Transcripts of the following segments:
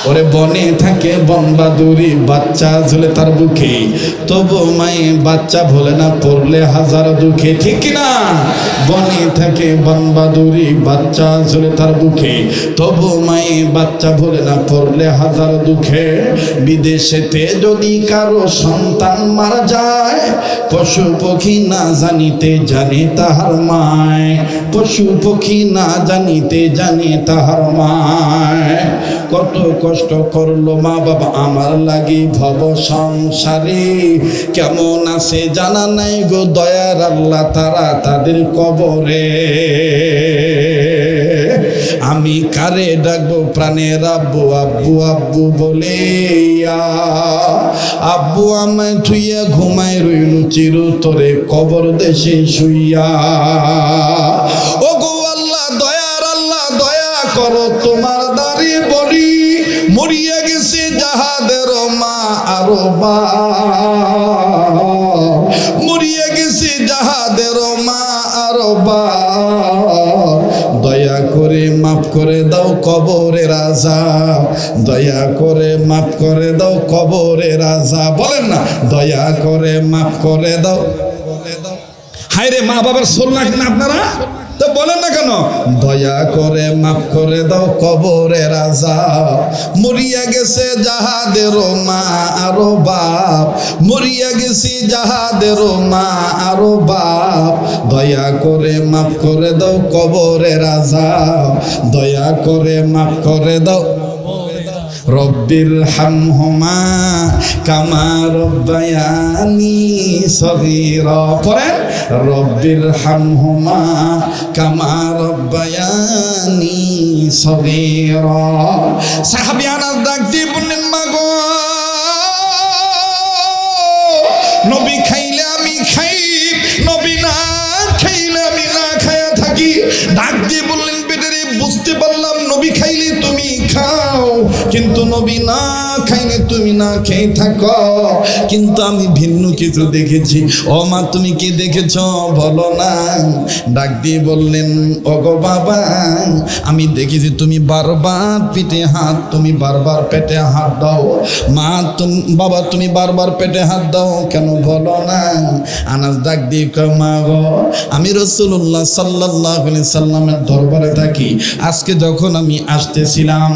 ওরে বনে থাকে বনবাদুরি, বাচ্চা ঝুলে তার বুকে, তবু মায়ে বাচ্চা ভোলে না পড়লে হাজার দুঃখে। ঠিক কিনা? বনে থাকে বনবাদুরি, বাচ্চা ঝুলে তার বুকে, তবু মায়ে বাচ্চা ভোলে না পড়লে হাজার দুঃখে। বিদেশেতে যদি কারো সন্তান মারা যায়, পশু পক্ষী না জানিতে জানে তাহার মায়, পশু পক্ষী না জানিতে জানে তাহার মায়। কত কষ্ট করলো মা বাবা আমার লাগি ভব সংসারে, কেমন আছে জানা নাই গো দয়ার আল্লাহ তারা তাদের কবরে। আমি কারে ডাকবো প্রাণের আব্বু আব্বু আব্বু বলে, আব্বু আমায় থুইয়া ঘুমায় রইল চিরতরে কবর দেশে শুইয়া। ও গো আল্লাহ দয়ার আল্লাহ দয়া করো তোমার দাড়ি বলি, মরিয়া গেছে যাহাদের মা আরো বা, মরিয়া গেছে যাহাদের মা আরো বা, দয়া করে মাফ করে দাও কবরের আযাব, দয়া করে মাফ করে দাও কবরের আযাব। বলেন না, দয়া করে মাফ করে দাও। হায় রে, মা বাবার সোল না আপনারা তো বলেন না কেন? দয়া করে মাফ করে দাও কবরের আযাব, মরিয়া গেছে যাহাদের মা আরো বাপ, মরিয়া গেছি যাহাদের মা আরো বাপ, দয়া করে মাফ করে দাও কবরের আযাব, দয়া করে মাফ করে দাও। রব্বির হামহুমা কামা রব্বায়ানি সগীরা। পড়েন, রব্বির হামহুমা কামা রব্বায়ানি সগীরা। সাহাবী আনাস ডাক দিয়ে বললেন, মা গো, নবী খাইলে আমি খাই, নবী না খাইলে আমি না খায়া থাকি। ডাক দিয়ে বললেন, বেটারে বুঝতে পারলাম নবী খাইলে তুমি খাও, কিন্তু নবী না খাইলে তুমি না খেয়ে থাকো, কিন্তু আমি ভিন্ন কিছু দেখেছি। ও মা, তুমি কি দেখেছ বলো না? ডাক দিয়ে বললেন, ওগো বাবা, আমি দেখেছি তুমি বারবার পেটে হাত, তুমি বারবার পেটে হাত দাও। মা বাবা, তুমি বারবার পেটে হাত দাও কেন বলো না? আনাস ডাক দিয়ে কয়, মা গো, আমি রাসূলুল্লাহ সাল্লাল্লাহু আলাইহি সাল্লামের দরবারে থাকি। আজকে যখন আমি আসতেছিলাম,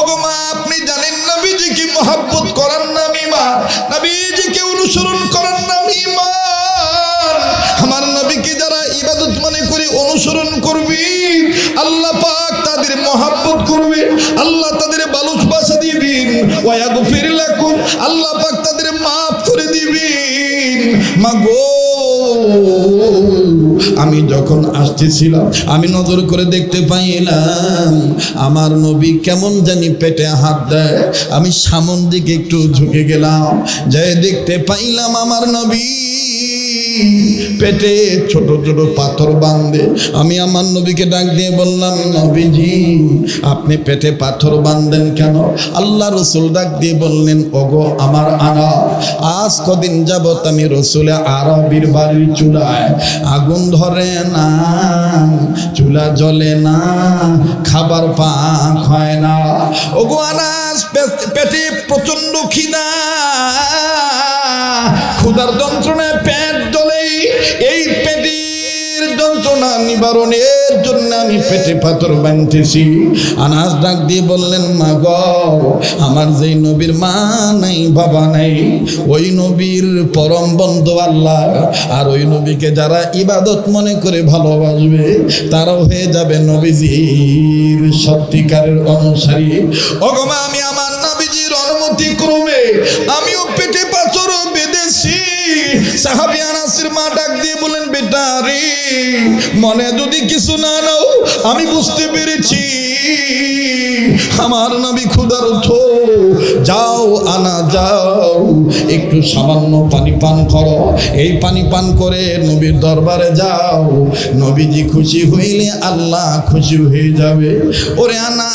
ওগো মা, আপনি জানেন নবীজিকে মহব্বত করার নাম ঈমান, নবীজিকে অনুসরণ করার নাম ঈমান। আমার নবীকে যারা ইবাদত মনে করে অনুসরণ করবে, আল্লাহ পাক তাদের মহব্বত করবে, আল্লাহ তাদের ভালোবাসা দিবেন। ওয়া ইয়াগফির লাকুম, আল্লাহ পাক তাদের মাফ করে দিবেন। মাগো, আমি যখন আসতেছিলাম আমি নজর করে দেখতে পাইলাম আমার নবী কেমন জানি পেটে হাত দেয়। আমি সামন দিকে একটু ঝুঁকে গেলাম, যাই দেখতে পাইলাম আমার নবী পেটে ছোট ছোট পাথর বাঁধে। আমি আমার নবীকে ডাক দিয়ে বললাম, নবীজি আপনি পেটে পাথর বাঁধেন কেন? আল্লাহ রসুল ডাক দিয়ে বললেন, ওগো আমার আনা, আজ কদিন যাবত আমি রসুলে আরবির বাড়ির চুলায় আগুন ধরে না, চুলা জ্বলে না, খাবার পাক হয় না। ওগো আনাস, পেটে প্রচন্ড খিদা, ক্ষুধার যন্ত্রণায় পেট জ্বলে। এই পেটের যন্ত্রণা নিবারণের জন্য আমি পেটে পাথর বাঁধতেছি। আনাস ডাক দিয়ে বললেন, মা গো, আমার যেই নবীর মা নাই বাবা নাই, ওই নবীর পরম বন্ধু আল্লাহ, আর ওই নবীকে যারা ইবাদত মনে করে ভালোবাসবে তারাও হয়ে যাবে নবীজির সত্যিকারের অনুসারী। ওগো মা, আমি আমার নবীজির অনুমতি ক্রমে আমিও পেটে পাথর বেঁধেছি। সাহাবী আনাসের মা ডাক দিয়ে বলেন, বেটা রে, মনে যদি কিছু না নাও, আমি বুঝতে পেরেছি আমার নবী ক্ষুধার্ত। যাও আনা, যাও একটু সামান্য পানি পান করো, এই পানি পান করে নবীর দরবারে যাও, নবীজি খুশি হইলে আল্লাহ খুশি হয়ে যাবে। ওরে আনা,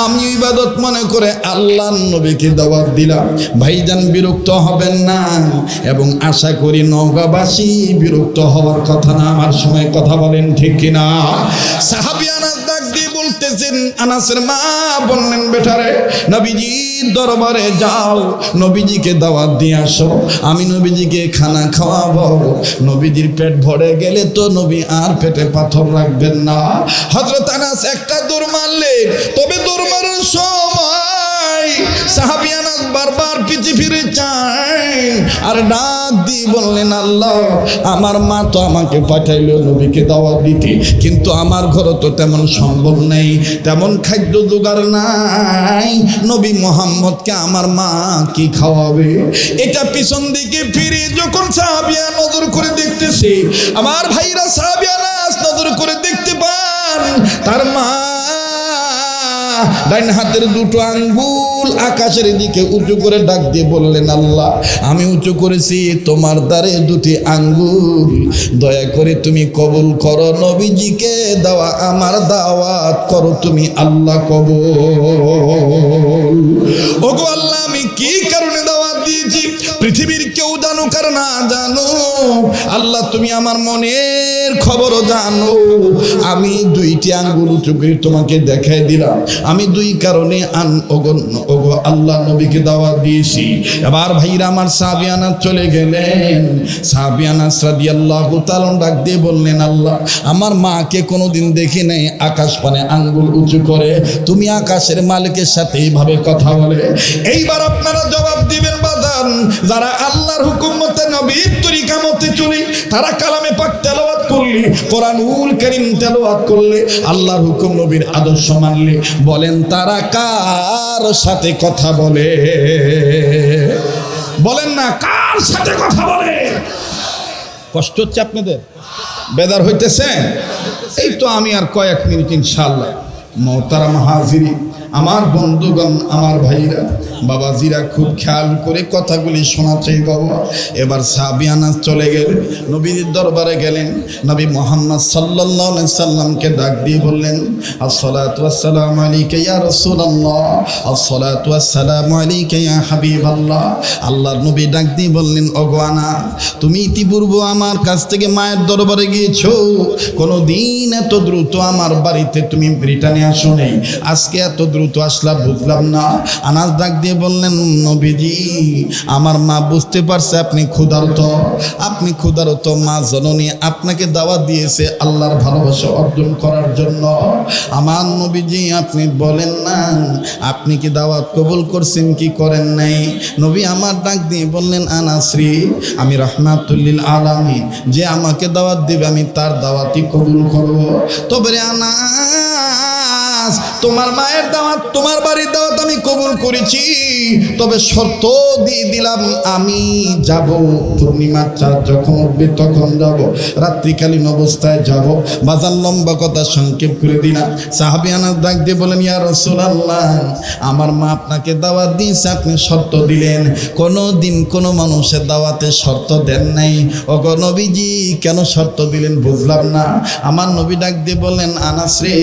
আমি ইবাদত মনে করে আল্লাহর নবীকে দাওয়াত দিলাম। ভাইজান বিরক্ত হবেন না, এবং আশা করি নওগাঁবাসী বিরক্ত হওয়ার কথা না। আমার সময় কথা বলেন ঠিক কিনা? সাহাবী আনাস ডাক দিয়ে বলতেছে, বলতেছেন। আনাসের মা বললেন, বেটারে নবীজির দরবারে যাও, নবীজিকে দাওয়াত দিয়ে আসো, আমি নবীজিকে খানা খাওয়াবো। নবীজির পেট ভরে গেলে তো নবী আর পেটে পাথর রাখবেন না। হযরত আনাস একটা দৌড় মারলেন, তবে দৌড় মারার সময় সাহাবী আনাস বারবার পিছে ফিরে চায় আর ডাক দিয়ে বললেন, আল্লাহ, আমার মা তো আমাকে পাঠাইলো নবীকে দাওয়াত দিতে, কিন্তু আমার ঘরে তো তেমন সম্ভব নেই, তেমন খাদ্য জোগাড় নাই, নবী মুহাম্মদকে আমার মা কি খাওয়াবে? এটা পিছন দিকে ফিরে যখন সাহাবিয়া নজর করে দেখতেছে, আমার ভাইরা সাহাবিয়া নাস নজর করে দেখতে পান তার মা ডাইন হাতের দুটো আঙ্গুল আকাশের দিকে উঁচু করে ডাক দিয়ে বললেন, আল্লাহ, আমি উঁচু করেছি তোমার দ্বারে দুটি আঙ্গুল, দয়া করে তুমি কবুল করো, নবীজিকে দেওয়া আমার দাওয়াত করো তুমি আল্লাহ কবুল। ওগো আল্লাহ, আমি কি কারণে দাওয়াত দিয়েছি পৃথিবীর কেউ জানুক আর না জানো, আল্লাহ তুমি আমার মনের খবরও জানো। আমি দুইটি আঙ্গুল উঁচু করে তোমাকে দেখাই দিলাম, আমি দুই কারণে ওগো আল্লাহ নবীকে দাওয়াত দিয়েছি। এবার ভাইরা আমার সাহাবী আনাস চলে গেলেন। সাহাবী আনাস রাদিয়াল্লাহু তাআলা ডাক দিয়ে বললেন, আল্লাহ, আমার মাকে কোনোদিন দেখি নাই আকাশ পানে আঙ্গুল উঁচু করে, তুমি আকাশের মালিকের সাথে এইভাবে কথা বলে। এইবার আপনারা জবাব দিবেন বাদান, যারা আল্লাহর হুকুম মতে নবীর তরিকা মতে চলি, তারা কালামে পাক তেলাওয়াত করলে, কোরআনুল কারীম তেলাওয়াত করলে, আল্লাহর হুকুম নবীর আদর্শ মানলে, বলেন তারা কার সাথে কথা বলে? বলেন না, কার সাথে কথা বলে? কষ্ট হচ্ছে আপনাদের? বেদার হইতেছে? এই তো আমি আর কয়েক মিনিট ইনশাআল্লাহ। মোহতারাম হাজিরিন, আমার বন্ধুগণ, আমার ভাইরা, বাবাজিরা খুব খেয়াল করে কথাগুলি শোনা চাই বাবা। এবার সাহাবী আনাস চলে গেলেন, নবীর দরবারে গেলেন। নবী মুহাম্মদ সাল্লাল্লাহু আলাইহি সাল্লামকে ডাক দিয়ে বললেন, আসসালাতু ওয়াসসালামু আলাইকা ইয়া রাসূলুল্লাহ, আসসালাতু ওয়াসসালামু আলাইকা ইয়া হাবিবাল্লাহ। আল্লাহর নবী ডাক দিয়ে বললেন, ওগো আনাস, তুমি ইতিপূর্বে আমার কাছ থেকে মায়ের দরবারে গিয়েছো, কোনোদিন এত দ্রুত আমার বাড়িতে তুমি ব্রিটানিয়া আসো নাই, আজকে এত দ্রুত আসলা বুঝলাম না। আনাস ডাক দিয়ে বললেন, নবীজি, আমার মা বুঝতে পারছে আপনি ক্ষুধার্ত, আপনি ক্ষুধার্ত, মা জননী আপনাকে দাওয়াত দিয়েছে আল্লাহর ভালোবাসা অর্জন করার জন্য। আমার নবীজি, আপনি বলেন না, আপনি কি দাওয়াত কবুল করছেন কি করেন নাই? নবী আমার ডাক দিয়ে বললেন, আনাস রে, আমি রাহমাতুল আলামিন, যে আমাকে দাওয়াত দেবে আমি তার দাওয়াতই কবুল করব। তবে রে আনাস, তোমার মায়ের দাওয়াত, তোমার বাড়ির দাওয়াত আমি কবুল করেছি, তবে শর্ত দিয়ে দিলাম, আমি যাব পূর্ণিমার চাঁদ যখন উঠবে তখন যাব, রাত্রিকালীন অবস্থায় যাব। বাজার লম্বা কথা সংক্ষেপ করে দিলাম। সাহাবী আনাস ডাক দিয়ে বলেন, ইয়া রাসূলুল্লাহ, আমার মা আপনাকে দাওয়াত দিয়েছে, আপনি শর্ত দিলেন, কোনো দিন কোনো মানুষের দাওয়াতে শর্ত দেন নাই। ওগো নবীজি, কেন শর্ত দিলেন বুঝলাম না। আমার নবী ডাক দিয়ে বললেন, আনাস রে,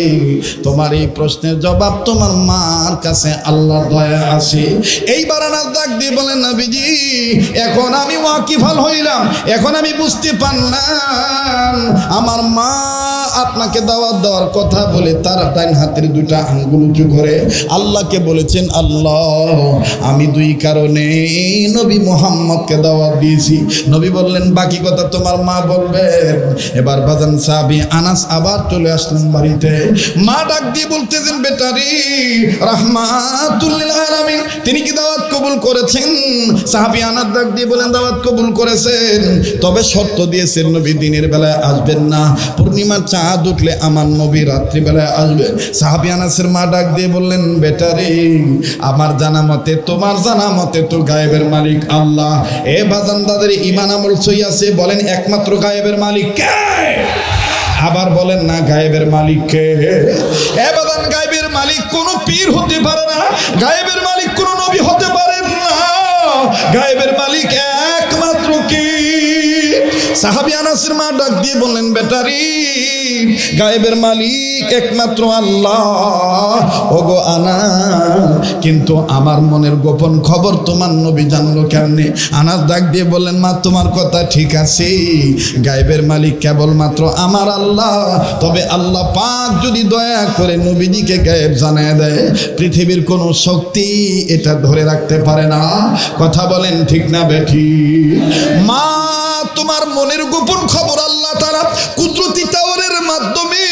তোমার এই প্রশ্নের জবাব তোমার মার কাছে আল্লাহর দয়া আছে। এইবার আনাস ডাক দিয়ে বলেন, নবীজি, এখন আমি ওয়াকিফাল হইলাম, এখন আমি বুঝতে পারলাম আমার মা আপনাকে দাওয়াত দেওয়ার কথা বলে তার ডাইন হাতের দুইটা আঙ্গুল উঁচু করে আল্লাহকে বলেছেন, আল্লাহ, আমি দুই কারণে নবী মুহাম্মদকে দাওয়াত দিয়েছি। নবী বললেন, বাকি কথা তোমার মা বলবেন। এবার বাজান সাহাবী আনাস আবার চলে আসলেন বাড়িতে। মা ডাক দিয়ে বলতেছেন, বেটারি রাহমাতুল লিল আলামিন, তিনি কি দাওয়াত কবুল করেছেন? সাহাবী আনাস ডাক দিয়ে বলেন, দাওয়াত কবুল করেছেন, তবে শর্ত দিয়েছেন নবী দিনের বেলায় আসবেন না, পূর্ণিমার চাঁদ উঠলে আমার নবী রাত্রিবেলায় আসবে। সাহাবী আনাসের মা ডাক দিয়ে বললেন, বেটারে, আমার জানা মতে, তোমার জানা মতে তো গায়েবের মালিক আল্লাহ। এ বাজান, তাদের ঈমান আমল সই আছে, বলেন একমাত্র গায়েবের মালিক কে? আবার বলেন না, গায়েবের মালিক কে? এ বাজান, গায়েবের মালিক কোন পীর হতে পারে না, গায়েবের মালিক কোন নবী হতে পারে না, গায়েবের মালিক একমাত্র কি? সাহাবী আনাসের মা ডাক দিয়ে বললেন, বেটারি গায়েবের মালিক একমাত্র আল্লাহ। ওগো আনাস, কিন্তু আমার মনের গোপন খবর তোমার নবী জানলো কেমনে? আনাস ডাক দিয়ে বললেন, মা তোমার কথা ঠিক আছে, গায়েবের মালিক কেবলমাত্র আমার আল্লাহ। তবে আল্লাহ পাক যদি দয়া করে নবীজিকে গায়েব জানায় দেয়, পৃথিবীর কোনো শক্তি এটা ধরে রাখতে পারে না। কথা বলেন ঠিক না বেঠি? মা তোমার মনের গোপন খবর আল্লাহ তাআলা কুদরতি টাওয়ারের মাধ্যমে,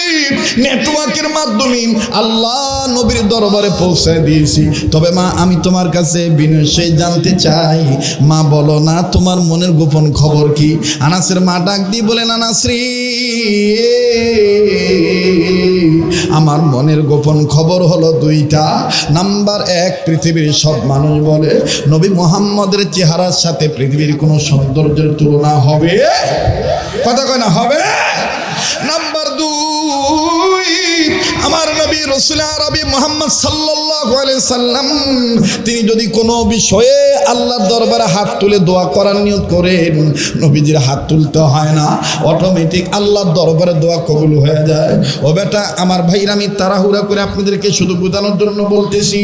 নেটওয়ার্কের মাধ্যমে আল্লাহ নবীর দরবারে পৌঁছায় দিয়েছি। তবে মা আমি তোমার কাছে বিনয়ে জানতে চাই, মা বলো না তোমার মনের গোপন খবর কি? আনাসের মা ডাক দিয়ে বলেন, আনাস রে, আমার মনের গোপন খবর হলো দুইটা। নাম্বার এক, পৃথিবীর সব মানুষ বলে নবী মুহাম্মদের চেহারার সাথে পৃথিবীর কোনো সৌন্দর্যের তুলনা হবে? কথা কয় না হবে? নাম্বার দুই, আমার নবী রাসূল আরবি মুহাম্মদ সাল্লাল্লাহু আলাইহি সাল্লাম তিনি যদি কোনো বিষয়ে আল্লাহর দরবারে হাত তুলে দোয়া করার নিয়ত করেন, নবীজির হাত তুলতে হয় না, অটোমেটিক আল্লাহর দরবারে দোয়া কবুল হয়ে যায়। ও বেটা আমার ভাইরা, আমি তাড়াহুড়া করে আপনাদেরকে শুধু বোঝানোর জন্য বলতেছি,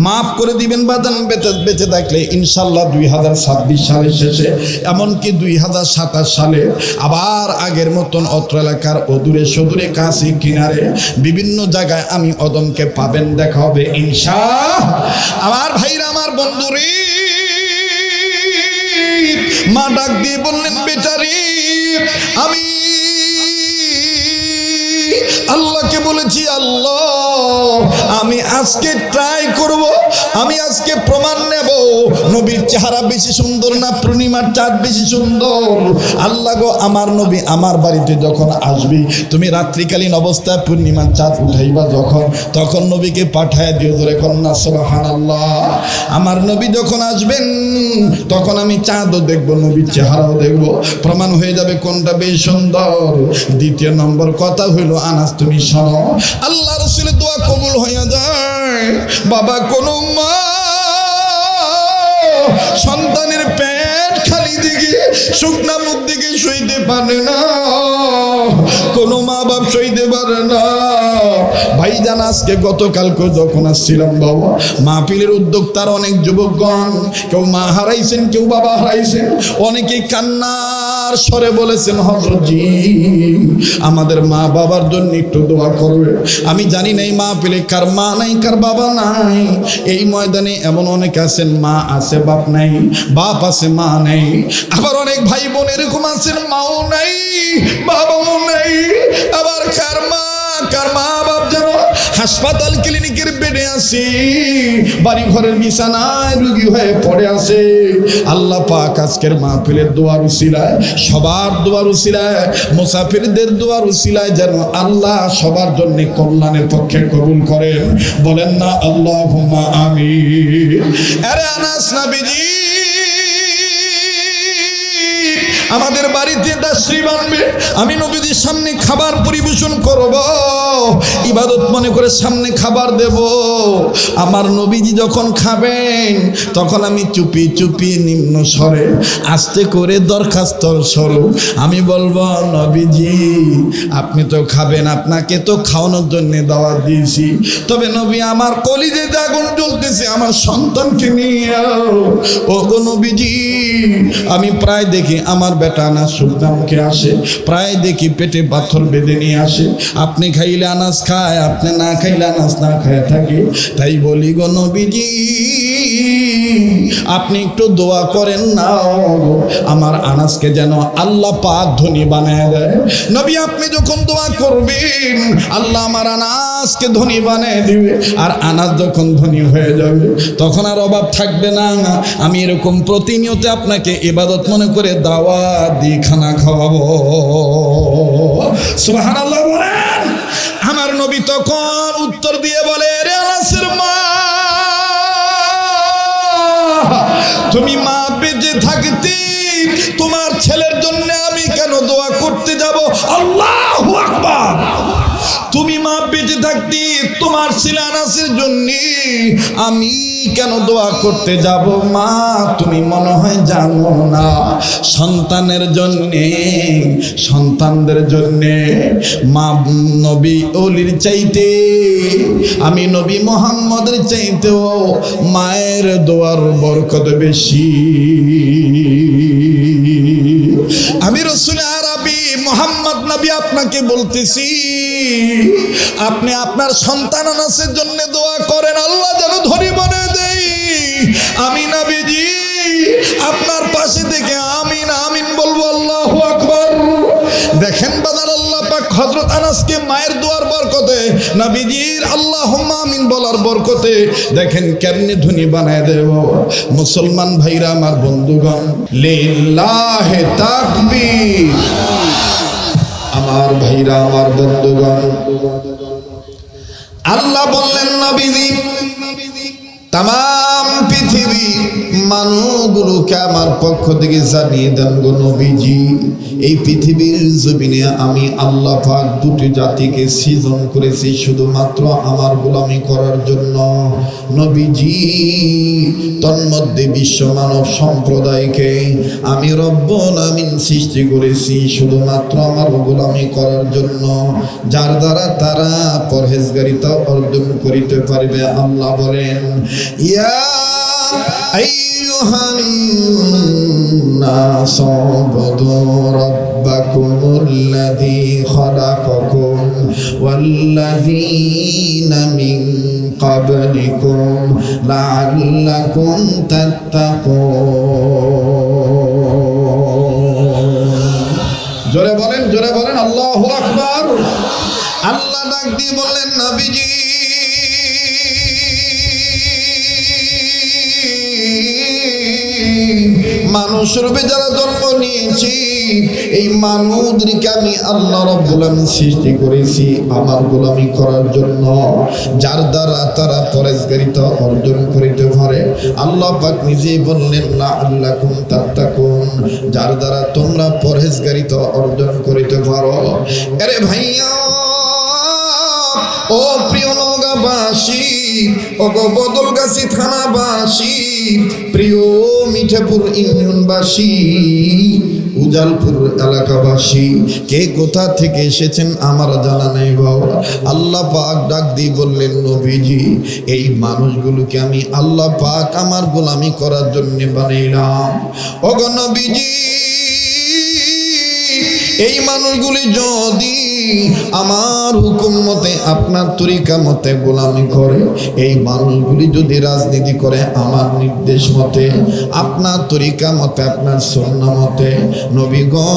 মাফ করে দিবেন বাজান। বেঁচে থাকলে ইনশাল্লাহ 2026 সালের শেষে, এমনকি 2027 সালে আবার আগের মতন অত্র এলাকার অদূরে সদূরে কাছে কিনারে বিভিন্ন জায়গায় আমি অদমকে পাবেন, দেখা হবে ইনশাআল্লাহ। আমার ভাইরা, আমার বন্ধুরে, মা ডাক দিয়ে বললেন, বেটারি আমি আল্লাহকে বলেছি, আল্লাহ আমি আজকে ট্রাই করব, আমি আজকে প্রমাণ নেব নবীর চেহারা বেশি সুন্দর না পূর্ণিমার চাঁদ বেশি সুন্দর? আল্লাহ গো, আমার নবী আমার বাড়িতে যখন আসবি, তুমি রাত্রিকালীন অবস্থায় পূর্ণিমার চাঁদ উঠাইবা যখন, তখন নবীকে পাঠায় দিও, ধরে কন্যা সুবহানাল্লাহ। আমার নবী যখন আসবেন তখন আমি চাঁদও দেখবো, নবীর চেহারাও দেখবো, প্রমাণ হয়ে যাবে কোনটা বেশি সুন্দর। দ্বিতীয় নম্বর কথা হইল, আনাস তুমি শোনো, আল্লাহ রাসূলের দোয়া কবুল হয়ে যায়। বাবা, কোন মা সন্তানের পেট খালি দিকে শুকনা মুখ দিকে সইতে পারে না, কোনো মা বাপ সইতে পারে না। ভাইজান, আজকে গতকালকে যখন আসছিলাম বাবা, মাহফিলের উদ্যোক্তার অনেক যুবকগণ, কেউ মা হারাইছেন, কেউ বাবা হারাইছেন, অনেকে কান্নার স্বরে বলেছেন, হযরতজি আমাদের মা বাবার জন্য একটু দোয়া করবে। আমি জানি না এই মাহফিলে কার মা নাই, কার বাবা নাই। এই ময়দানে এমন অনেক আছেন, মা আছে বাপ নাই, বাপ আছে মা নাই। আবার অনেক ভাই বোন এরকম আছেন, মাও নাই বাবাও নাই। আবার কার মা বাপ যেন হাসপাতাল ক্লিনিকের বেডে আছে, বাড়ি ঘরের বিছানায় রোগী হয়ে পড়ে আছে। আল্লাহ পাক আজকের মাহফিলের দোয়ার উসিলায়, সবার দোয়ার উসিলায়, মুসাফিরদের দোয়ার উসিলায় যেন আল্লাহ সবার জন্য কল্যাণের পক্ষে কবুল করেন। বলেন না আল্লাহুম্মা আমিন। আরে আনাস নবীজি আমাদের বাড়িতে তাশরীফ আনবে, আমি নবীজির সামনে খাবার পরিবেশন করব, ইবাদত মনে করে সামনে খাবার দেব। আমার নবীজি যখন খাবেন তখন আমি চুপি চুপি নিম্ন স্বরে আস্তে করে দরখাস্ত স্বরূপ আমি বলবো, নবীজি আপনি তো খাবেন, আপনাকে তো খাওয়ানোর জন্য দাওয়াত দিয়েছি, তবে নবী আমার কলিজে আগুন জ্বলতেছে আমার সন্তানকে নিয়ে। ও গো নবীজি, আমি প্রায় দেখি আমার বেটা আনাস শুকনা মুখে আসে, প্রায় দেখি পেটে পাথর বেঁধে নিয়ে আসে। আপনি খাইলে আনাস খায়, আপনি না খাইলে আনাস না খায় থাকে। তাই বলি গো নবীজি, আপনি একটু দোয়া করেন না আমার আনাসকে যেন আল্লাহ পাক ধনী বানায় দেয়। নবী আপনি যখন দোয়া করবেন আল্লাহ আমার আনাসকে ধনী বানায় দিবে, আর আনাস যখন ধনী হয়ে যাবে তখন আর অভাব থাকবে না। আমি এরকম প্রতিনিয়ত আপনাকে ইবাদত মনে করে দাওয়াত দিয়ে খানা খাওয়াবো। সুবহানাল্লাহ বলেন। আমার নবী তখন উত্তর দিয়ে বলে, রে আনাসের মা, তুমি মা বেঁচে থাকতে তোমার ছেলের জন্য আমি কেন দোয়া করতে যাব? আল্লাহু আকবার। তুমি মা বেঁচে থাকতে তোমার ছেলে আনাসের জন্য আমি কেন দোয়া করতে যাব? মা তুমি মনে হয় জানো না, সন্তানের জন্যে, সন্তানদের জন্যে মা নবী ওলির চাইতে, আমি নবী মুহাম্মদের চাইতেও মায়ের দোয়ার বরকত বেশি। আমি রাসূল আরবি মুহাম্মদ নবী আপনাকে বলতেছি, আপনি আপনার সন্তান আনাসের জন্য দোয়া করেন, আল্লাহ যেন ধনী বানিয়ে দেয়। আমি নবীজি আপনার পাশে থেকে আমিন আমিন বলবো। আল্লাহু আকবার। দেখেন বাজার, আল্লাহ পাক হযরত আনাসকে মায়ের দোয়ার বরকতে, নবীজির আল্লাহুম্মা আমিন বলার বরকতে দেখেন কেমনে ধনী বানায় দেব। মুসলমান ভাইরা আমার, বন্ধুগণ, লিল্লাহি তাকবীর। আমার ভাইরা আমার, বন্ধুগণ, আল্লাহ বললেন নবীজি তামাম পৃথিবী মানুষগুলোকে আমার পক্ষ থেকে জানিয়ে দেন গো নবীজি, এই পৃথিবীর জমিনে আমি আল্লাহ পাক দুটি জাতিকে সৃজন করেছি শুধুমাত্র আমার গোলামি করার জন্য। নবীজি তন্মধ্যে বিশ্ব মানব সম্প্রদায়কে আমি রব্বুল আমিন সৃষ্টি করেছি শুধুমাত্র আমার গোলামি করার জন্য, যার দ্বারা তারা পরহেজগারিতা অর্জন করিতে পারবে। আল্লাহ বলেন, ইয়া আইয়ুহান নাস উবুদু রাব্বাকুমুল্লাযী খালাকাকুম ওয়াল্লাযীনা মিন ক্বাবলিকুম লাআল্লাকুম তাত্তাকুন। জোরে বলেন, জোরে বলেন আল্লাহু আকবার। আল্লাহ ডাক দিয়ে বললেন, নবীজি মানুষ রূপে যারা জন্ম নিয়েছি, এই মানুষদেরকে আমি আল্লাহ রাব্বুল আমিন সৃষ্টি করেছি আমার গোলামি করার জন্য, যার দ্বারা তারা পরহেজগারিতা অর্জন করিতে পারে। আল্লাহ পাক নিজেই বললেন, লাআল্লাকুম তাত্তাকুন, যার দ্বারা তোমরা পরহেজগারিতা অর্জন করিতে পারো। আরে ভাইয়া, ও প্রিয় নওগাঁবাসী, ও গো বদলগাছি থানাবাসী, প্রিয় মিঠাপুর ইউনিয়নবাসী, উজালপুর এলাকাবাসী, কে কোথা থেকে এসেছেন আমার জানা নেই বাবা। আল্লাহ পাক ডাক দিয়ে বললেন, নবীজি এই মানুষগুলোকে আমি আল্লাহ পাক আমার গোলামি করার জন্য বানাইলাম। ও গো নবীজি, এই মানুষগুলি যদি আমার হুকুম মতে আপনার তরিকা মতে গোলামি করে, এই মানুষগুলি যদি রাজনীতি করে আমার নির্দেশ মতে, আপনার তরিকা মতে, আপনার সুন্নাহ মতে, নবী গো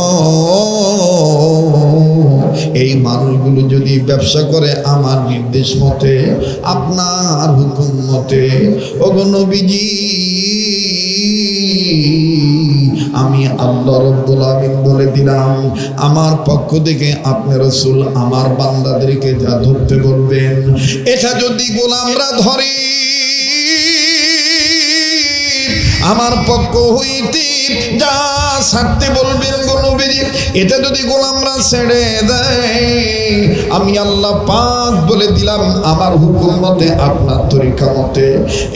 এই মানুষগুলো যদি ব্যবসা করে আমার নির্দেশ মতে, আপনার হুকুম মতে, ওগো নবীজি আমি আল্লাহ রাব্বুল আমিন বলে দিলাম, আমার পক্ষ থেকে আপনি রাসূল আমার বান্দাদেরকে যা ধরতে বলবেন, এটা যদি গোলামরা ধরে আমার পক্ষ হইতে যা ছাড়তে বলবেন গো নবীজি, এটা যদি গোলামরা ছেড়ে দেয়, আমি আল্লাহ পাক বলে দিলাম আমার হুকুম মতে, আপনার তরিকা মতে,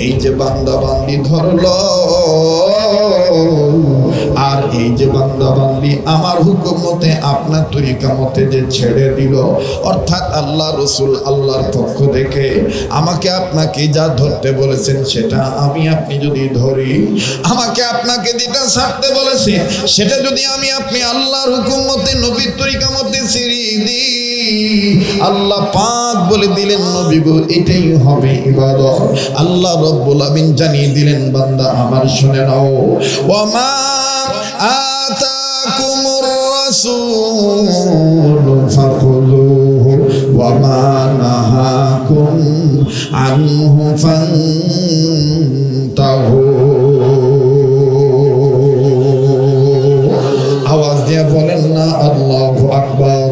এই যে বান্দা বান্দি ধরলো আর এই যে বান্দা বান্দি আমার হুকুম মতে আপনার তরিকা মতে যে ছেড়ে দিল, অর্থাৎ আল্লাহ রাসূল আল্লাহর পক্ষ থেকে আমাকে আপনাকে যা ধরতে বলেছেন সেটা আমি আপনি যদি ধরি, আমাকে আপনাকে যেটা ছাড়তে বলেছে সেটা যদি আমি আপনি আল্লাহর হুকুম মতে নবীর তরিকা মতে ছেড়ে দিই, আল্লাহ পাক বলে দিলেন নবী গো এটাই হবে ইবাদত। আল্লাহ রাব্বুল আমিন জানিয়ে দিলেন, বান্দা আমার শুনে নাও, ওয়া মা আতাকুমুর রাসূলু ফাখুযুহু ওয়া মা নাহাকুম আনহু ফান্তাহু। আওয়াজ দিয়ে বলেন না আল্লাহু আকবার।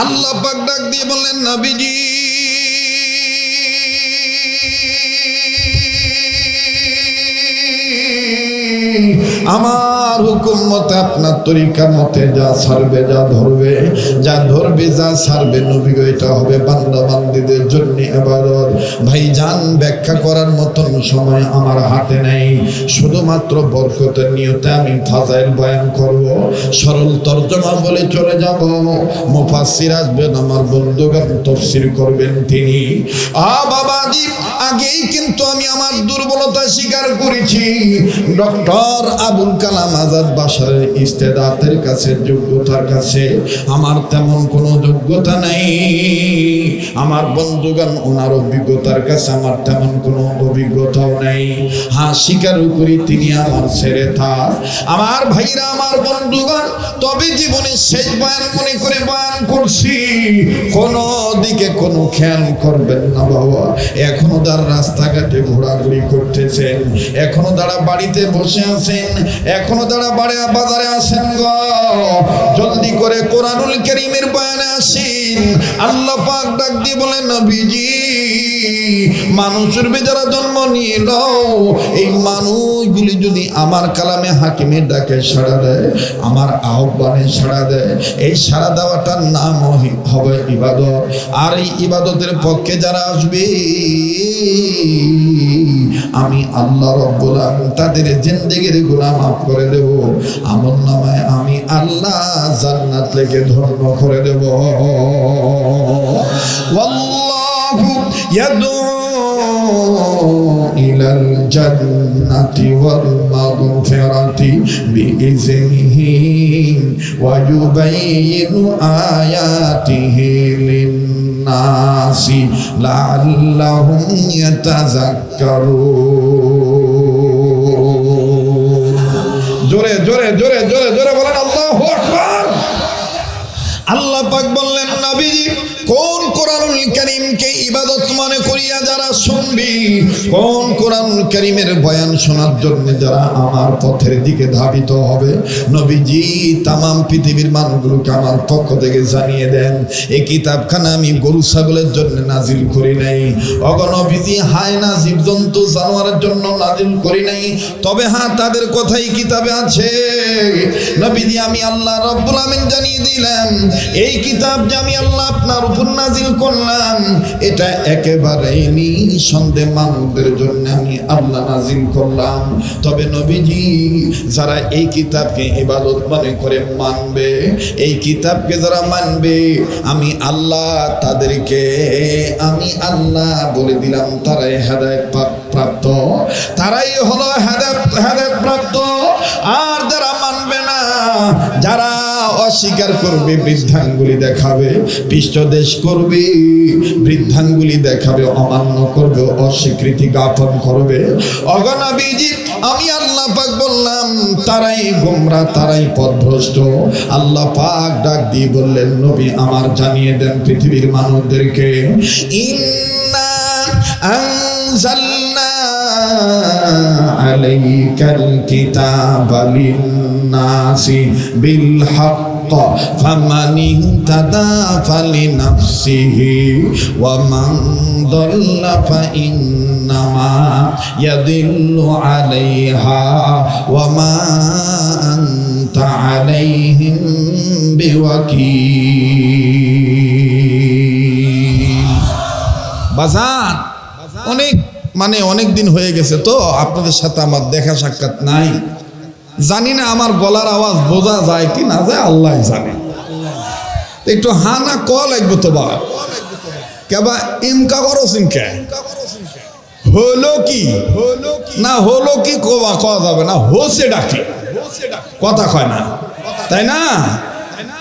আল্লাহ পাক ডাক দিয়ে বললেন, নবীজি আমার হুকুম মতে আপনার তরিকা মতে যা ছাড়বে যা ধরবে যা ছাড়বে নবী গো, এটা হবে বান্দা বান্দীদের জন্য ইবাদত। ভাইজান, ব্যাখ্যা করার মতন সময় আমার হাতে নেই, শুধুমাত্র বরকতের নিয়তে আমি ফাজাইল বয়ান করব, সরল তরজমা বলে চলে যাব। মুফাসসির আসবেন আমার বন্ধুগণ, তাফসীর করবেন তিনি। বাবাজি, আগেই কিন্তু আমি আমার দুর্বলতা স্বীকার করেছি। ডক্টর আবুল কালাম আজাদ বাশারের ইস্তেদাতের কাছে, যোগ্যতার কাছে আমার তেমন কোনো যোগ্যতা নাই। আমার বন্ধুগণ, ওনার অভিজ্ঞতার কাছে আমার তেমন কোনো অভিজ্ঞতাও নাই। হ্যাঁ, স্বীকারও করি তিনি আমার ছেড়ে থাক। আমার ভাইরা, আমার বন্ধুগণ, তবে জীবনের শেষ বয়ান মনে করে বয়ান করছি। কোনো দিকে কোনো খেয়াল করবেন না বাবা। এখনো যারা রাস্তাঘাটে ঘোরাঘুরি করতেছেন, এখনো যারা বাড়িতে বসে আছেন, এখনো যারা বাজারে আছেন গো, জলদি করে কোরআনুল কারীমের বয়ানে আসেন। আল্লাহ পাক ডাক দিয়ে বলেন, নবীজি, মানুষের যারা জন্ম নিল, এই মানুষগুলি যদি আমার কালামে হাকিমের ডাকে সাড়া দেয়, আমার আহ্বানে সাড়া দেয়, এই সাড়া দেওয়াটার নাম হবে ইবাদত। আর এই ইবাদতের পক্ষে যারা আসবে, আমি আল্লাহ রাব্বুল আলামিন তাদের জিন্দেগির গুনাহ মাফ করে দেব। আমলনামায় আমি আল্লাহ জান্নাত লিখে ধন্য করে দেব। ওয়াল্লাহু ইয়াদউ ইলাল জান্নাতি ওয়াল মাগফিরাতি বিইজনিহি ওয়া ইউবাইয়িনু আয়াতিহি লিন-নাসি লাআল্লাহুম ইয়াতাযাক্কারুন। জোরে জোরে জোরে জোরে জোরে বলেন আল্লাহু আকবার। আল্লাহ পাক বললেন, নবীজি, কোন কোরআনুল কারীমকে ইবাদত মনে করিয়া যারা শুনবি, কোন কোরআনুল কারীমের বয়ান শোনার জন্য যারা আমার পথের দিকে ধাবিত হবে, নবীজি তামাম পৃথিবীর মানুষগুলোকে আমার পক্ষ থেকে জানিয়ে দেন, এই কিতাবখানা আমি গরু ছাগলের জন্য নাজিল করি নাই, ওগো নবীজি, হায়না জীবজন্তু জানোয়ারের জন্য নাজিল করি নাই। তবে হ্যাঁ, তাদের কথাই কিতাবে আছে। নবীজি, আমি আল্লাহ রাব্বুল আমিন জানিয়ে দিলাম, এই কিতাব যে আমি আল্লাহ আপনার উপর নাজিল করলাম, এটা একেবারেই নিঃসন্দেহে মানুষদের জন্য আমি আল্লাহ নাজিল করলাম। তবে নবীজি, যারা এই কিতাবকে ইবাদত মনে করে মানবে, এই কিতাবকে যারা মানবে, আমি আল্লাহ তাদেরকে আমি আল্লাহ বলে দিলাম, তারাই হেদায়েত প্রাপ্ত, তারাই হলো হেদায়েত প্রাপ্ত। আর যারা মানবে না, যারা অস্বীকার করবে, বৃদ্ধাঙ্গুলি দেখাবে, পৃষ্ঠদেশ করবে, বৃদ্ধাঙ্গুলি দেখাবে, অমান্য করবে, অস্বীকৃতি জ্ঞাপন করবে, ওগো নবীজি, আমি আল্লাহ পাক বললাম, তারাই গোমরাহ, তারাই পথভ্রষ্ট। আল্লাহ পাক ডাক দিয়ে বললেন, নবী আমার জানিয়ে দেন পৃথিবীর মানুষদেরকে, ইন্না আনজালনা আলাইকাল কিতাবা লিন-নাসি বিল হক ফামান ইহতাদা ফালিনাফসিহি ওয়া মান দাল্লা ফাইন্নামা ইয়াদিল্লু আলাইহা ওয়া মা আনতা আলাইহিম বিওয়াকিল। বাজান, অনেক দিন হয়ে গেছে তো আপনাদের সাথে আমার দেখা সাক্ষাৎ নাই। জানি না আমার গলার আওয়াজ বোঝা যায় কি না যায়, আল্লাহ জানে। একটু হা না ক লাগবে তো বা কেবা ইমকা করো সিমকে হলো কি না হলো কি কওয়া যাবে না, হোসে ডাকে, কথা কয় না, তাই না?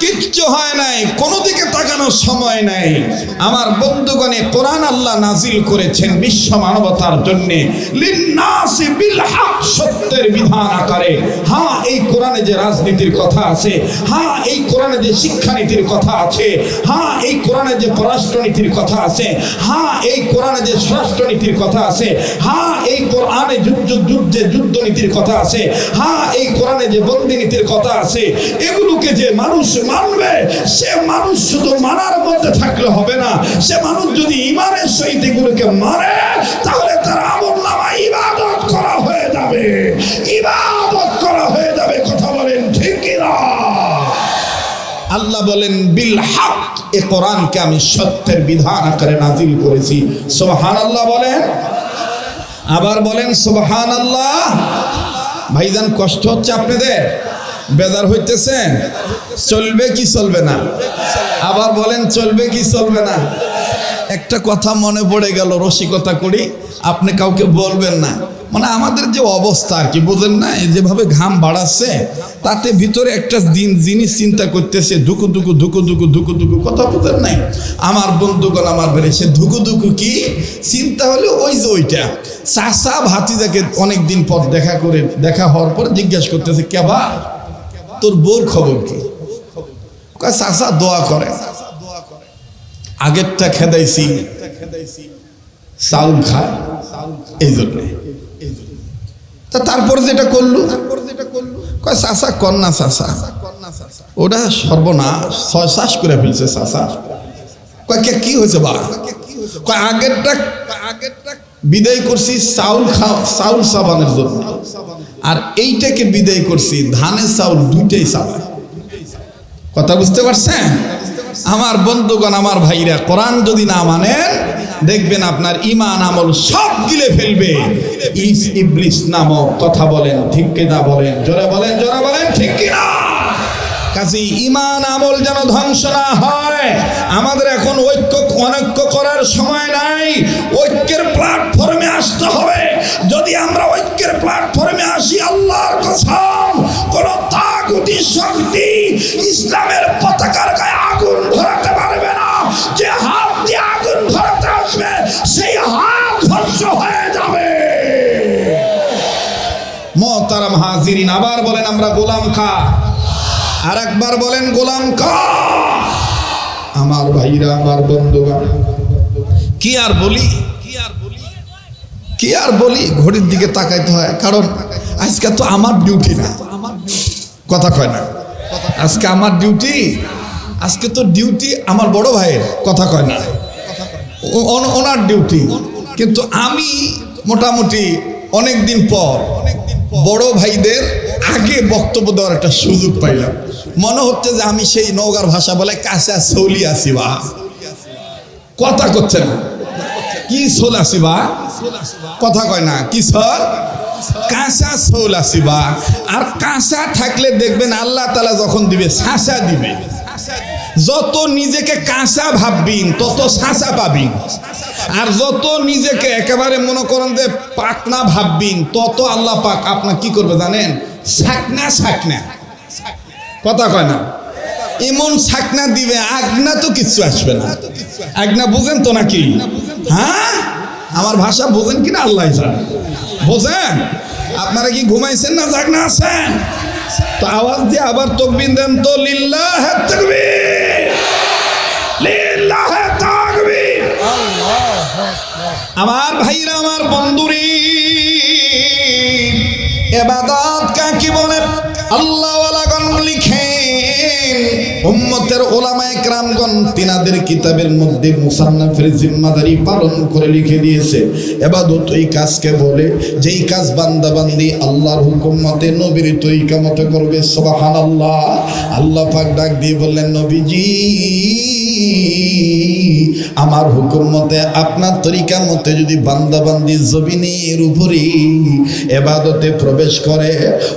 কিচ্ছু হয় নাই, কোনো দিকে তাকানোর সময় নাই। আমার বন্ধুগণে, কোরআন আল্লাহ নাজিল করেছেন বিশ্ব মানবতার জন্য, লিন্নাসি বিল হক, সত্যের বিধান আকারে। হ্যাঁ, এই কোরআনে যে রাজনীতির কথা আছে, হ্যাঁ এই কোরআনে যে শিক্ষানীতির কথা আছে, হ্যাঁ এই কোরআনে যে পররাষ্ট্রনীতির কথা আছে, হ্যাঁ এই কোরআনে যে স্বরাষ্ট্রনীতির কথা আছে, হ্যাঁ এই কোরআনে যুদ্ধনীতির কথা আছে, হ্যাঁ এই কোরআনে যে বন্দিনীতির কথা আছে, এগুলোকে যে মানুষ মানবে, সে মানুষ শুধু মানার মধ্যে থাকলে হবে না, সে মানুষ যদি ঈমানের সহিত এগুলোকে মানে, তাহলে তার আমলনামায় ইবাদত করা হয়ে যাবে, ইবাদত করা হয়ে বলেন বিল হক, এ কোরআনকে আমি সত্যের বিধান আকারে নাজিল করেছি। সুবহানাল্লাহ বলেন, আবার বলেন সুবহানাল্লাহ। ভাইজান কষ্ট হচ্ছে আপনাদের, বেজার হইতেছেন? চলবে কি চলবে না? আবার বলেন চলবে কি চলবে না? একটা কথা মনে পড়ে গেল, রসিকতা করি, আপনি কাউকে বলবেন না। মানে আমাদের যে অবস্থা আর কি, বুঝেন না, যেভাবে ঘাম বাড়াচ্ছে তাতে ভিতরে একটা জিনিস চিন্তা করতেছে, ধুকু ধুকু ধুকু ধুকু ধুকু ধুকু, কথা বুঝেন নাই? আমার বন্ধুগণ আমার বেড়ে সে ধুকু ধুকু কি চিন্তা হলো, ওই যে ওইটা চাচা ভাতিজাকে অনেকদিন পর দেখা হওয়ার পর জিজ্ঞাসা করতেছে, কেবা তোর বউর খবর কি? চাচা দোয়া করে, আগেরটা খেদাইছি চাউল খায় এই জন্য। তারপর যেটা করলো, কয় চাচা কন্যা চাচা ওটা সর্বনাশ, ছয় চাষ করে ফেলছে চাচা। কয় কি হয়েছে বা? কয় আগেরটা বিদায় করছি চাউল সাবানের জন্য, আর এইটাকে বিদায় করছি ধানের চাউল দুইটাই চাবায়। কথা বুঝতে পারছেন? আমার বন্ধুগণ আমার ভাইরা, কোরআন যদি না মানেন দেখবেন আপনার ঈমান আমল সব গিলে ফেলবে। ইবলিস নামক, কথা বলেন ঠিক কিনা? বলেন জোরে, বলেন জোরে, বলেন ঠিক কিনা? কাজেই ঈমান আমল যেন ধ্বংস না হয়। আমাদের এখন অনৈক্য করার সময় নাই, ঐক্যের প্ল্যাটফর্মে আসতে হবে। যদি আমরা ঐক্যের প্ল্যাটফর্মে আসি, আল্লাহর কসম কোন তাগুতি শক্তি ইসলামের পতাকার গায়ে আগুন ধরাতে পারবে না। যে হাত দিয়ে আগুন ধরাতে আসবে সেই হাত ধ্বংস হয়ে যাবে। মুহতারাম হাজিরিন, আবার বলেন আমরা গোলাম খা, আর একবার বলেন গোলাম খা। আমার ভাইরা আমার বন্ধুগণ, কি আর বলি, ঘড়ির দিকে তাকাইতে হয়, কারণ আজকে তো আমার ডিউটি না, কথা কয় না, আজকে আমার ডিউটি, আজকে তো ডিউটি আমার বড় ভাইয়ের, কথা কয় না, ওনার ডিউটি। কিন্তু আমি মোটামুটি অনেকদিন পর বড় ভাইদের আগে বক্তব্য দেওয়ার একটা সুযোগ পাইলাম। মনে হচ্ছে যে আমি সেই নওগাঁর ভাষা বলে কাঁচা সৌলি আছি বা, কথা করছে না, কি সোল আছি বা, কথা কয় না, কি সল, কাঁচা সৌল আছি বা। আর কাঁচা থাকলে দেখবেন আল্লাহ তাআলা যখন দিবে শাঁসা দিবে। যত নিজেকে কাঁচা ভাববিন তত শাঁসা পাবিন, আর যত নিজেকে একেবারে মনে করেন যে পাকনা ভাববিন তত আল্লাহ পাক আপনার কি করবে জানেন? শাকনা, কথা কয় না, এমন শাকনা দিবে, আগনা তো কিচ্ছু আসবে না। আগনা বুঝেন তো নাকি? হ্যাঁ, আমার ভাষা বোঝেন কিনা আল্লাহ জানে। বোঝেন? আপনারা কি ঘুমাইছেন না জাগনা আছেন? তো আওয়াজ দিয়ে আবার তাকবীর দেন তো, লিল্লাহ তাকবীর, লিল্লাহ তাকবীর। আমার ভাইরা আমার বন্ধুরি, ইবাদত কাকে বলে? আল্লাহ ওয়ালাগণ লিখেন, উম্মতের উলামায়ে কেরামগণ তিনাদের কিতাবের মধ্যে মুসান্নাফের জিম্মাদারি পালন করে লিখে দিয়েছে। ইবাদত ওই কাজকে বলে যেই কাজ বান্দা বান্দি আল্লাহর হুকুম মতে নবীর তরিকা মতে করবে। সুবহানাল্লাহ। আল্লাহ পাক ডাক দিয়ে বললেন, নবীজি আমার হুকুম মতে আপনার তরিকা মতে যদি বান্দা বান্দি জমিনের উপরে ইবাদতে প্রবেশ করে,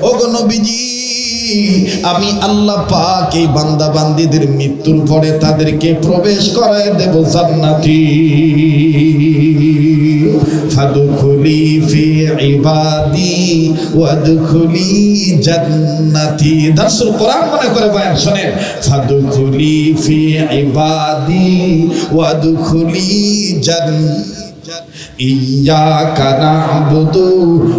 ওগো নবীজি আমি আল্লাহ পাক এই বান্দা বান্দীদের মৃত্যুর পরে তাদেরকে প্রবেশ করায় দেব জান্নাতি। ফাদখুলি ফি ইবাদি ওয়াদখুলি জান্নাতি। দারসুল কোরআন মনে করে বয়ান শুনেন। ফাদখুলি ফি ইবাদি ওয়াদখুলি জান্নাতি। ইয়্যাকা না'বুদু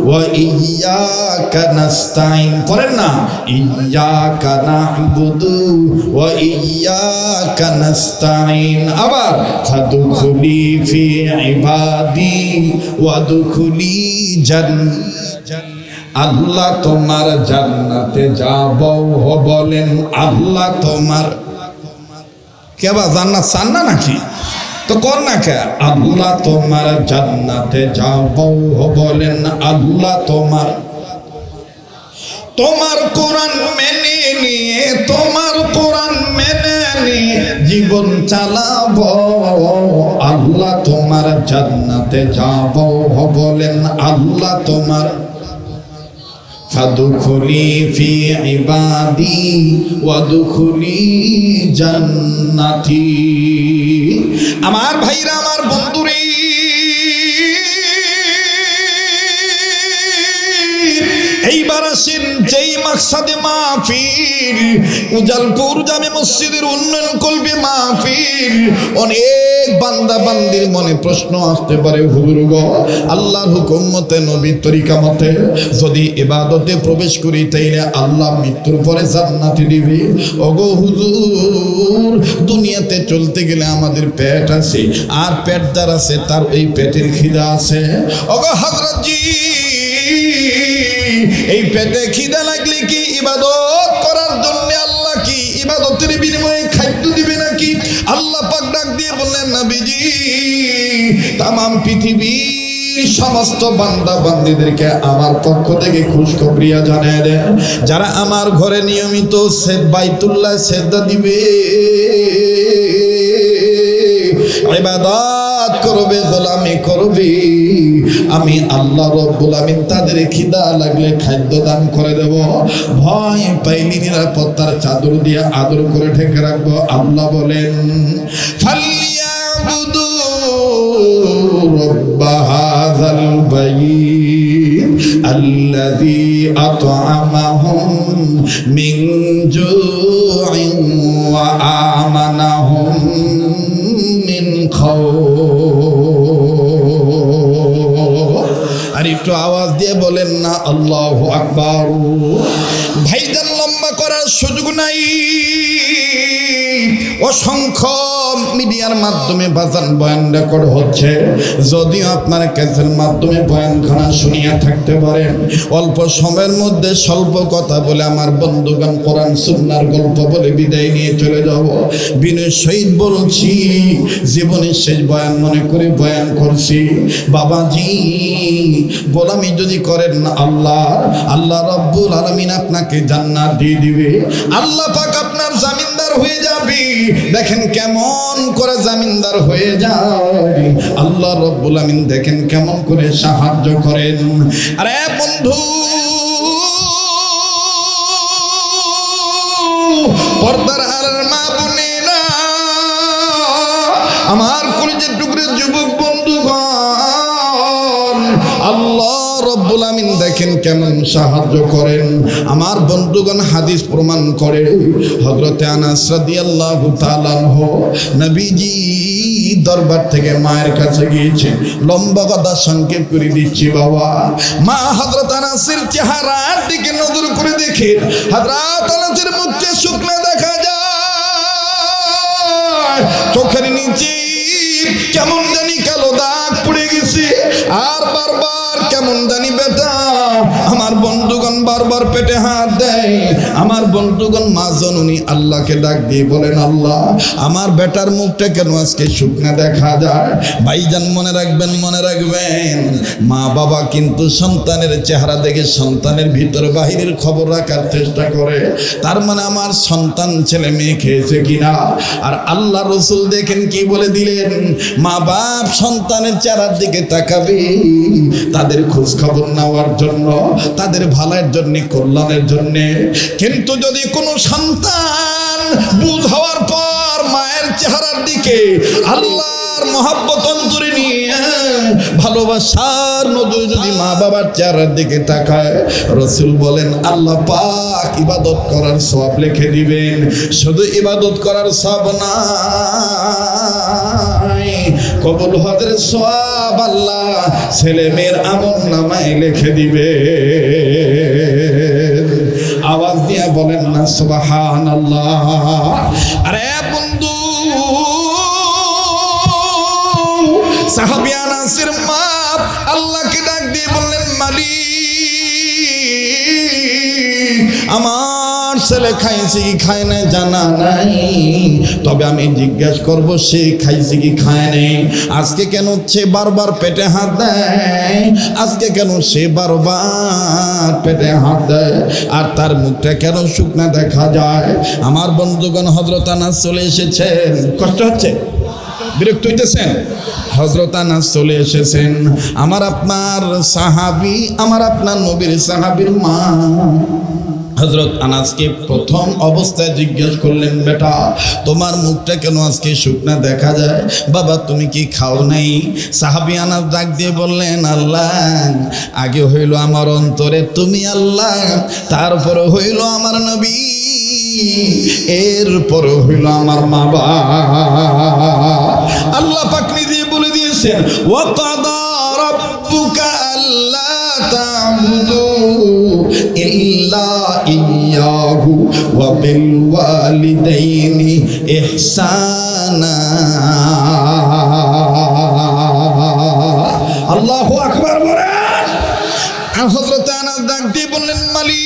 ওয়া ইয়্যাকা নাস্তাইন। পড়েন না, ইয়্যাকা না'বুদু ওয়া ইয়্যাকা নাস্তাইন। আবার ফাদখুলি ফি ইবাদি ওয়াদখুলি জান্নাতি। আল্লাহ তোমার জান্নাতে যাব, বলেন আল্লাহ তোমার। কেবা জান্নাত চান না নাকি? তো কর না কে? আল্লাহ তোমার জান্নাতে যাব, বলেন আল্লাহ তোমার। তোমার কোরআন মেনে নিয়ে, তোমার কোরআন মেনে নিয়ে জীবন চালাবো, আল্লাহ তোমার জান্নাতে যাব। বলেন আল্লাহ তোমার। ফাদখুলি ফি ইবাদি ওয়াদখুলি জান্নাতি। আমার ভাইরা, আমার বন্ধুরে, এইবার আসেন যেই মাকসাদে মাহফিল, উজালপুর জামে মসজিদের উন্নয়ন করবে মাহফিল। অনেক বান্দা বান্দির মনে প্রশ্ন আসতে পারে, হুজুর গো, আল্লাহর হুকুম মতে, নবীর তরিকা মতে যদি ইবাদতে প্রবেশ করি তাইলে আল্লাহ মৃত্যুর পরে জান্নাতে দিবে। ওগো হুজুর, দুনিয়াতে চলতে গেলে আমাদের পেট আছে, আর পেট যার আছে তার ওই পেটের খিদা আছে। ওগো হযরত জি, এই পেটে খিদা লাগলে কি ইবাদত করার জন্য আল্লাহ কি ইবাদতের বিনিময়ে খাদ্য দিবে নাকি? আল্লাহ পাক ডাক দিয়ে বললেন, নবীজি তামাম পৃথিবীর সমস্ত বান্দা বান্দীদেরকে আমার পক্ষ থেকে খুশখবরিয়া জানিয়ে দেন, যারা আমার ঘরে নিয়মিত বাইতুল্লাহ সেজদা দিবে, ইবাদত করবে, গোলামি করবে, আমি আল্লাহ রব্বুল আমিন তাদের খিদা লাগলে খাদ্য দান করে দেব। ভয় পাইনি, নিরাপত্তার চাদর দিয়ে আদর করে ঢেকে রাখবো। আল্লাহ বলেন, ফালিয়াবুদু রাব্বা হাযাল বাইত আল্লাযী আত'আমাহুম মিন জু'ইন ওয়া আমানাহুম মিন খাউফ। আর একটু আওয়াজ দিয়ে বলেন না আল্লাহু আকবার। ভাইজান, লম্বা করার সুযোগ নাই। অসংখ্য মিডিয়ার মাধ্যমে বাজান বয়ান রেকর্ড হচ্ছে, যদিও আপনার ক্যাসের মাধ্যমে বয়ানখানা শুনিয়া থাকতে পারেন। অল্প সময়ের মধ্যে স্বল্প কথা বলে আমার বন্ধুগণ কোরআন সুন্নাহর গল্প বলে বিদায় নিয়ে চলে যাব। বিনয় সহিত বলছি, জীবনের শেষ বয়ান মনে করে বয়ান করছি। বাবাজি, গোলামি যদি করেন না আল্লাহ রাব্বুল আলামিন আপনাকে জান্নাত দিয়ে দিবে। আল্লাহ পাক আপনার জামিনদার হয়ে যাবে। দেখেন কেমন করে জামিনদার হয়ে যায় আল্লাহ রাব্বুল আমিন, দেখেন কেমন করে সাহায্য করেন। আরে বন্ধু, পর্দার আড়ালের মা বোনেরা, আমার কলিজার টুকরো যুবক বন্ধুগণ, আল্লাহ রব্বুল আমিন দেখেন কেমন সাহায্য করেন। আমার বন্ধুগণ, হাদিস প্রমাণ করে, হযরতে আনাস রাদিয়াল্লাহু তাআলা আনহু নবীজি দরবার থেকে মায়ের কাছে গিয়েছে। লম্বা কথা সংক্ষেপ করে দিচ্ছি বাবা। মা হযরত আনাসের চেহারার দিকে নজর করে দেখে হযরত আনাসের মুখে শুকনা দেখা যায়, চোখের নিচে কেমন জানি কালো দাগ পড়ে গেছে, আর বারবার কেমন জানি ব্যথা। আমার বন্ধুগণ বারবার পেটে হাত দেয়। আমার বন্ধুগণ মা জননী আল্লাহকে ডাক দিয়ে বলেন, আল্লাহ আমার বেটার মুখটা কেন আজকে শুকনা দেখা যায়? ভাইজান মনে রাখবেন, মা বাবা কিন্তু সন্তানের চেহারা দেখে সন্তানের ভিতর বাহিরের খবর রাখার চেষ্টা করে। তার মানে আমার সন্তান ছেলে মেয়ে খেয়েছে কিনা। আর আল্লাহ রসুল দেখেন কি বলে দিলেন, মা বাপ সন্তানের চেহারার দিকে তাকাবে তাদের খোঁজ খবর নেওয়ার জন্য, তাদের ভালোর জন্য, কল্যাণের জন্য। কিন্তু যদি কোনো সন্তান বুঝ হওয়ার পর মায়ের চেহারার দিকে আল্লাহর মহব্বত অন্তরে নিয়ে ভালোবাসার নজর যদি মা বাবার চেহারার দিকে তাকায়, রসুল বলেন আল্লাহ পাক ইবাদত করার সওয়াব লিখে দিবেন। শুধু ইবাদত করার সওয়াব না, কবুল হজের সওয়াব আল্লাহ ছেলে মেয়ের আমল নামায় লিখে দিবে। আওয়াজ দিয়ে বলেন না সুবহানাল্লাহ। আরে বন্ধু, সাহাবী আনাসের মা আল্লাহকে ডাক দিয়ে বললেন, মালিক আমার ছেলে খাইছে কি খায় না জানা নাই, তবে আমি জিজ্ঞাসা করবো সে খাইছে কি খায় নাই। আজকে কেন হচ্ছে বারবার পেটে হাত দেয়? আজকে কেন সে বারবার পেটে হাত দেয় আর তার মুখটা কেন শুকনা দেখা যায়? আমার বন্ধুগণ, হযরত আনাস চলে এসেছেন। কষ্ট হচ্ছে? বিরক্ত হইতেছেন? হযরত আনাস চলে এসেছেন, আমার আপনার সাহাবী, আমার আপনার নবীর সাহাবীর মা। হযরত আনাসকে প্রথম অবস্থায় জিজ্ঞেস করলেন, বেটা তোমার মুখটা কেন আজকে শুকনা দেখা যায়? বাবা তুমি কি খাও নাই? সাহাবী আনাস ডাক দিয়ে বললেন, আল্লাহ আগে হইল আমার অন্তরে তুমি আল্লাহ, তারপরে হইল আমার নবী, এরপর হইল আমার মা বাবা। আল্লাহ পাক নিজে বলে দিয়েছেন, ওয়া কাদা রাব্বুকা আল্লা তা'বুদু ইল্লা ইয়াহু ওয়া বিল ওয়ালিদাইনি ইহসানা। আল্লাহু আকবার বলেন। আর হযরত আনাস ডাক দিয়ে বললেন, মালিক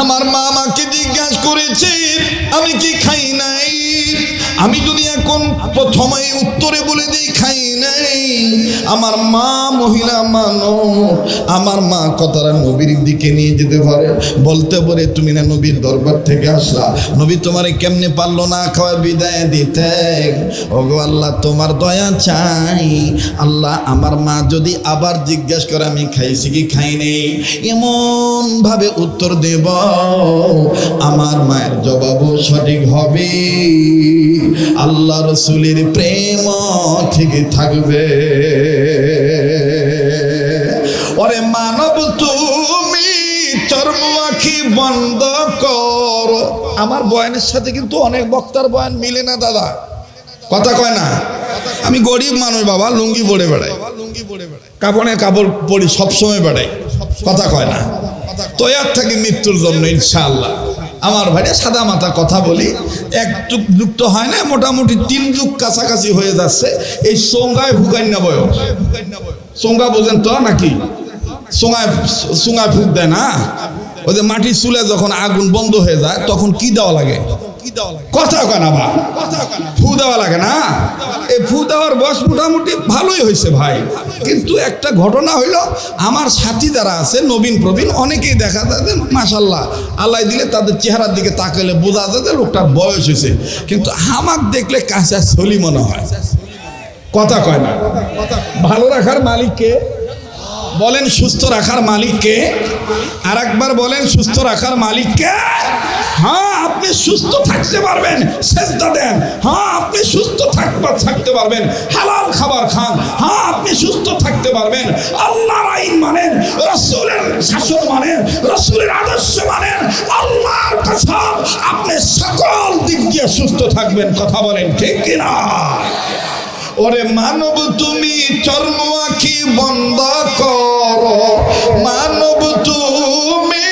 আমার মা আমাকে জিজ্ঞাসা করেছে আমি কি খাই নাই। আমি যদি এখন প্রথমেই উত্তরে বলে দিই খাই নাই, আমার মা মহিলা মানুষ, আমার মা কথাটা নবীর দিকে নিয়ে যেতে পারে, বলতে পারে তুমি না নবীর দরবার থেকে আসলা, নবী তোমারে কেমনে পারলো না খাওয়া বিদায় দিতে। ওগো আল্লাহ তোমার দয়া চাই, আল্লাহ আমার মা যদি আবার জিজ্ঞাসা করে আমি খাইছি কি খাই নেই, এমন ভাবে উত্তর দেব আমার মায়ের জবাবও সঠিক হবে, আল্লাহ রসুলের প্রেম ঠিক থাকবে। ওরে মানব তুমি চর্ম আঁখি বন্ধ কর। আমার বয়ানের সাথে কিন্তু অনেক বক্তার বয়ান মিলে না দাদা, কথা কয় না। আমি গরিব মানুষ বাবা, লুঙ্গি পরে বেড়াই, কাপড়ে কাপড় পরি, সবসময় বেড়াই, কথা কয় না। তৈয়ার থাকি মৃত্যুর জন্য ইনশাআল্লাহ। আমার ভাইরা সাদা মাথা কথা বলি, এক যুগ যুক্ত হয় না, মোটামুটি 3 যুগ কাছাকাছি হয়ে যাচ্ছে। এই সোঙ্গায় ফুকাই না বয়স, সোঙ্গা বোঝেন তো নাকি? সোঙ্গায় ফুক দেয় না, ওই যে মাটির চুলে যখন আগুন বন্ধ হয়ে যায় তখন কি দেওয়া লাগে? কথা কয় না বা, ফু দেওয়া লাগে না? এই ফু দেওয়ার বয়স মোটামুটি ভালোই হয়েছে ভাই, কিন্তু একটা ঘটনা হইল, আমার সাথী যারা আছে নবীন প্রবীণ অনেকেই দেখা যায় যে মাশাল্লাহ আল্লাহ দিলে তাদের চেহারার দিকে তাকালে বোঝা যায় যে লোকটার বয়স হয়েছে, কিন্তু হামাক দেখলে কাঁচা ছলি মনে হয়। কথা কয় না। ভালো রাখার মালিককে বলেন, সুস্থ রাখার মালিককে আর একবার বলেন, সুস্থ রাখার মালিককে। হ্যাঁ আপনি সুস্থ থাকতে পারবেন, সেজদা দেন। হ্যাঁ আপনি সুস্থ থাকতে পারবেন, হালাল খাবার খান। হ্যাঁ আপনি সুস্থ থাকতে পারবেন, আল্লাহর আইন মানেন, রাসূলের শাসন মানেন, রাসূলের আদর্শ মানেন। আল্লাহর কসম আপনি সকল দিক দিয়ে সুস্থ থাকবেন। কথা বলেন ঠিক কিনা? ওরে মানব তুমি চর্ম আঁখি বন্ধ করো, মানব তুমি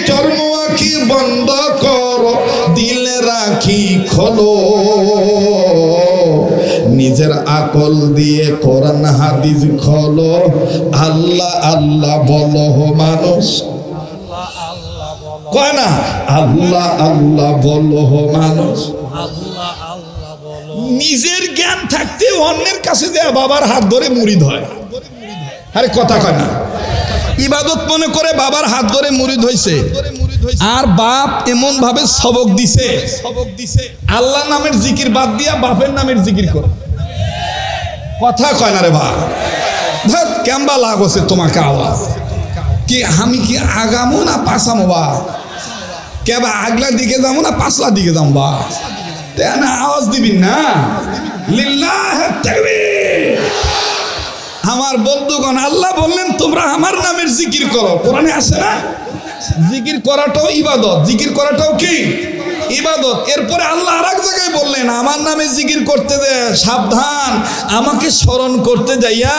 চর্ম আঁখি বন্ধ করো, দিল রাখি খোলো, নিজের আকল দিয়ে কোরআন হাদিস খোলো, আল্লাহ আল্লাহ বলো মানুষ। কয় না আল্লাহ আল্লাহ বলো মানুষ। নিজের জ্ঞান থাকতে অন্যের কাছে দেয়া বাবার হাত ধরে মুরিদ হয়। আরে কথা কয় না? ইবাদত মনে করে বাবার হাত ধরে মুরিদ হইছে, আর বাপ এমন ভাবে সবক দিছে, আল্লাহ নামের জিকির বাদ দিয়া বাপের নামের জিকির করে। কথা কয় না রে ভাই? ধর কেমবা লাগ হচ্ছে তোমাকে আওয়াজ কি? আমি কি আগামো না পাছামো বা? কেবা আগলার দিকে যাবো না পাছলার দিকে যাবো বা? না আওয়াজ দিবি না। লিল্লাহ তাকবীর। আমার বন্ধুগণ, আল্লাহ বললেন তোমরা আমার নামের জিকির করো। কোরআনে আছে না? জিকির করাটাও ইবাদত, জিকির করাটাও কি ইবাদত। এরপরে আল্লাহ আর এক জায়গায় বললেন আমার নামে জিকির করতে দে, সাবধান আমাকে স্মরণ করতে যাইয়া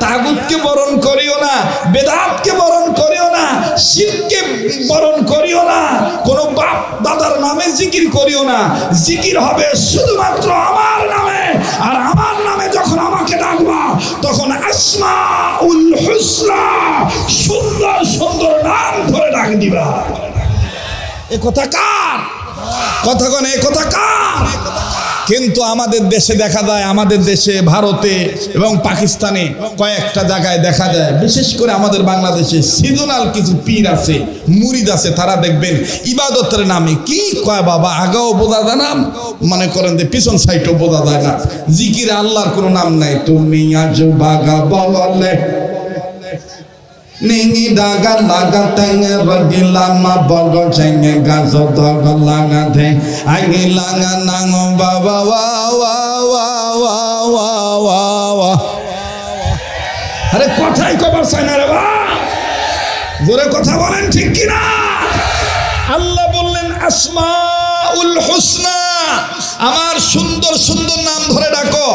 তাগুতকে বরণ করিও না, বেদাতকে বরণ করিও না, শিরকে বরণ করিও না, কোনো বাপ দাদার নামে জিকির করিও না। জিকির হবে শুধুমাত্র আমার নামে, আর আমার নামে যখন আমাকে ডাকবা তখন আসমাউল হুসনা, সুন্দর সুন্দর নাম ধরে ডাক দিবা। এ কথা কার? কথা কোন? এ কথা কার? কিন্তু আমাদের দেশে দেখা যায়, আমাদের দেশে, ভারতে এবং পাকিস্তানে কয়েকটা জায়গায় দেখা যায়, বিশেষ করে আমাদের বাংলাদেশে সিজনাল কিছু পীর আছে, মুরিদ আছে, তারা দেখবেন ইবাদতের নামে কি কয় বাবা, আগাও বোঝা যায় না, মনে করেন যে পিছন সাইডও বোঝা যায় না, জিকির আল্লাহর কোনো নাম নাই। তুমি আজ বাগা বলে Ningi daga laga tenge ragilama bogo chenge gazo dogo laga te Angi laga nango baba wa wa wa wa wa wa wa আরে কথাই কবার চাই না রে বা, জোরে কথা বলেন ঠিক কিনা? আল্লাহ বললেন আসমাউল হুসনা, আমার সুন্দর সুন্দর নাম ধরে ডাকো।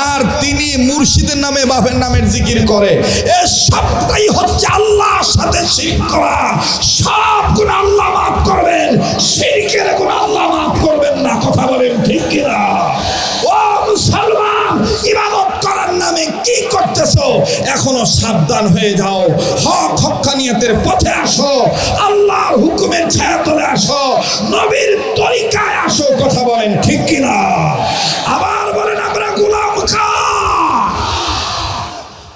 আর তিনি মুর্শিদের নামে, বাপের নামের জিকির করে, এ সবটাই হচ্ছে আল্লাহর সাথে শিরক করা। সব গুনাহ আল্লাহ মাফ করবেন, শিরকের গুনাহ আল্লাহ মাফ করবেন না। কথা বলেন ঠিক কিনা? ও মুসলমান, ইবাদত করার নামে কি করতেছো? এখনো সাবধান হয়ে যাও, হক হক্কানিয়তের পথে আসো, আল্লাহর হুকুমের ছায়াতলে আসো, নবীর তরিকায় আসো। কথা বলেন ঠিক কিনা? আবার বলেন আমরা গোলাম খা।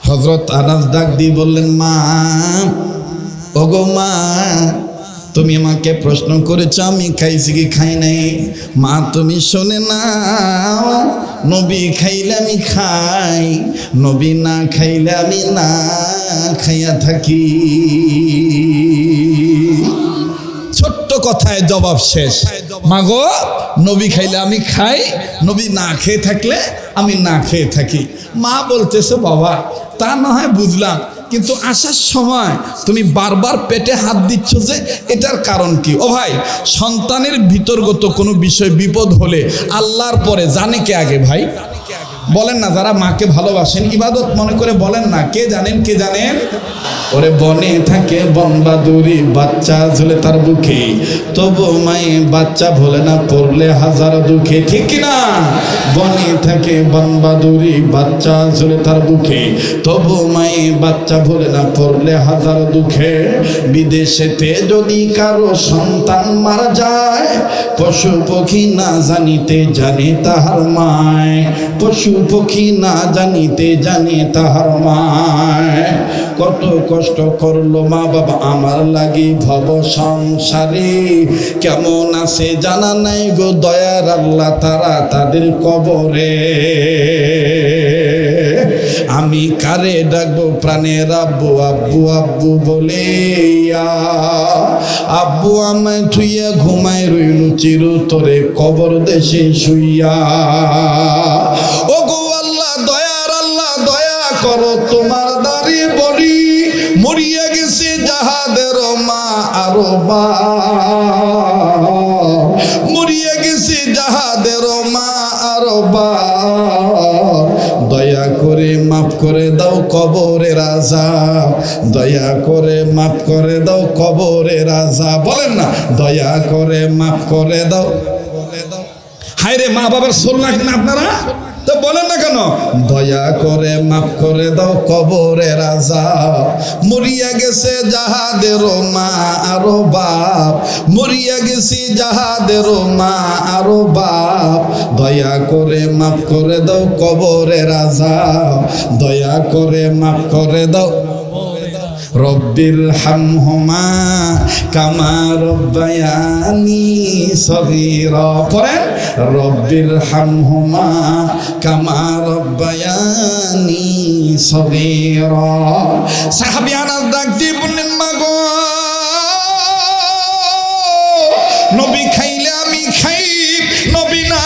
হযরত আনাস ডাক দিয়ে বললেন, মা, ওগো মা, তুমি আমাকে প্রশ্ন করেছ আমি খাইছি কি খাই নাই। মা তুমি শোনে না, নবী খাইলে আমি খাই, নবী না খাইলে আমি না খাইয়া থাকি। ছোট্ট কথায় জবাব শেষ। মাগো, নবী খাইলে আমি খাই, নবী না খেয়ে থাকলে আমি না খেয়ে থাকি। মা বলতেছে, বাবা তা না হয় বুঝলাম, কিন্তু আসার সময় তুমি বারবার পেটে হাত দিচ্ছ যে, এটার কারণ কি? ও ভাই, সন্তানের ভিতরগত কোনো বিষয় বিপদ হলে আল্লাহর পরে জানে কে আগে? ভাই বলেন না, যারা মাকে ভালোবাসেন, ইবাদত মনে করে বলেন না, কে জানেন? কে জানেন? ওরে বনে থাকে বনবাদুরি, বাচ্চা ঝুলে তার বুকে, তবু মায়ে বাচ্চা ভোলে না, পড়লে হাজার দুঃখে। ঠিক কিনা? বনে থাকে বনবাদুরি, বাচ্চা ঝুলে তার বুকে, তবু মায়ে বাচ্চা ভোলে না, পড়লে হাজার দুঃখে। বিদেশেতে যদি কারো সন্তান মারা যায়, পশু পক্ষী না জানিতে জানে তাহার মায়, পশু পক্ষী না জানিতে জানে তাহার মায়। কত কষ্ট করলো মা বাবা আমার লাগি ভব সংসারে, কেমন আছে জানা নাই গো দয়ার আল্লাহ তারা তাদের কবরে। আমি কারে ডাকবো প্রাণের আব্বু আব্বু আব্বু বলে, আব্বু আমায় থুইয়া ঘুমায় রইল চিরতরে কবর দেশে শুইয়া। ও গো আল্লাহ, দয়ার আল্লাহ, দয়া করো তোমার দাড়ি বড়ি, মরিয়া গেছে যাহাদের মা আরো বা, মরিয়া গেছে যাহাদের মা আরো বা, দয়া করে মাফ করে দাও কবরের আযাব, দয়া করে মাফ করে দাও কবরের আযাব। বলেন না, দয়া করে মাফ করে দাও। হায় রে, মা বাবার সোল রাখেন আপনারা তো বলেন না কেন? দয়া করে মাফ করে দাও কবরের আযাব, মরিয়া গেছে যাহাদের মা আরো বাপ, মরিয়া গেছি যাহাদের মা আরো বাপ, দয়া করে মাফ করে দাও কবরের আযাব, দয়া করে মাফ করে দাও। রব্বির হামহুমা কামা রব্বায়ানি সগীরা। পড়েন, রব্বির হামহুমা কামা রব্বায়ানি সগীরা। সাহাবী আনাস ডাক দিয়ে বললেন, মাগো, নবী খাইলে আমি খাই, নবী না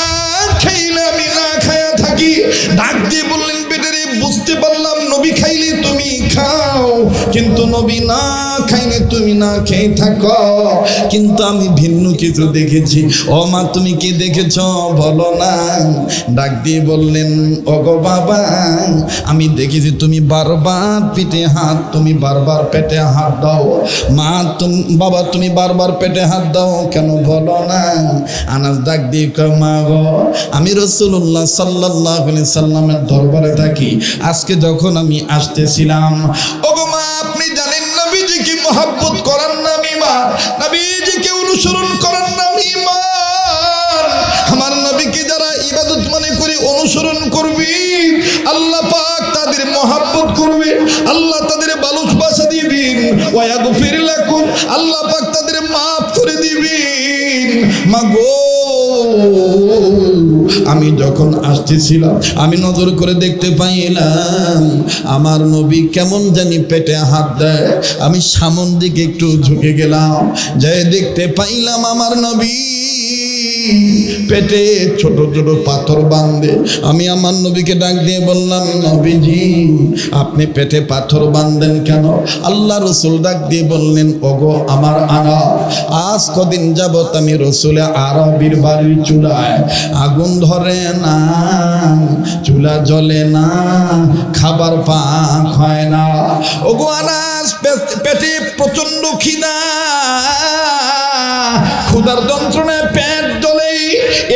খাইলে আমি না খায়া থাকি। ডাক দিয়ে বললেন, বেটারে বুঝতে পারলাম নবী খাইলে তুমি খাও, কিন্তু নবী না খাইলে তুমি না খেয়ে থাকো। কিন্তু আমি ভিন্ন কিছু দেখেছি। ও মা, তুমি কি দেখেছ বলো না? ডাক দিয়ে বললেন, ওগো বাবা, আমি দেখেছি তুমি বারবার পিঠে হাত, তুমি বারবার পেটে হাত দাও। মা, বাবা, তুমি বারবার পেটে হাত দাও কেন বলো না? আনাস ডাক দিয়ে কয়, মা গো, আমি রাসূলুল্লাহ সাল্লাল্লাহু আলাইহি সাল্লামের দরবারে থাকি। আজকে যখন আমি আসতেছিলাম, ওগো মা, আপনি জানেন নবীজিকে মহব্বত করার নাম ঈমান, নবীজিকে অনুসরণ করার নাম ঈমান। আমার নবীকে যারা ইবাদত করবি, আল্লাহ পাক তাদের মহাব্বত করবে, আল্লাহ তাদের ভালোবাসা দিবেন। ওয়ায়াগফির লাকুম, আল্লাহ পাক তাদের মাফ করে দিবেন। মাগো আমি যখন আসতেছিলাম আমি নজর করে দেখতে পাইলাম আমার নবী কেমন জানি পেটে হাত দেয়। আমি সামন দিকে একটু ঝুঁকে গেলাম, যাই দেখতে পাইলাম আমার নবী পেটে ছোট ছোট পাথর বাঁধে। আমি আমার নবীকে ডাক দিয়ে বললাম, নবীজি আপনি পেটে পাথর বাঁধেন কেন? আল্লাহ রসুল ডাক দিয়ে বললেন, ওগো আমার আনা, আজ কদিন যাবত আমি রসুলে আরবির বাড়ির চুলায় আগুন ধরে না, চুলা জ্বলে না, খাবার পাক হয় না। ওগো আনাস, পেটে প্রচন্ড খিদা, ক্ষুধার যন্ত্রণায় পেট জ্বলে।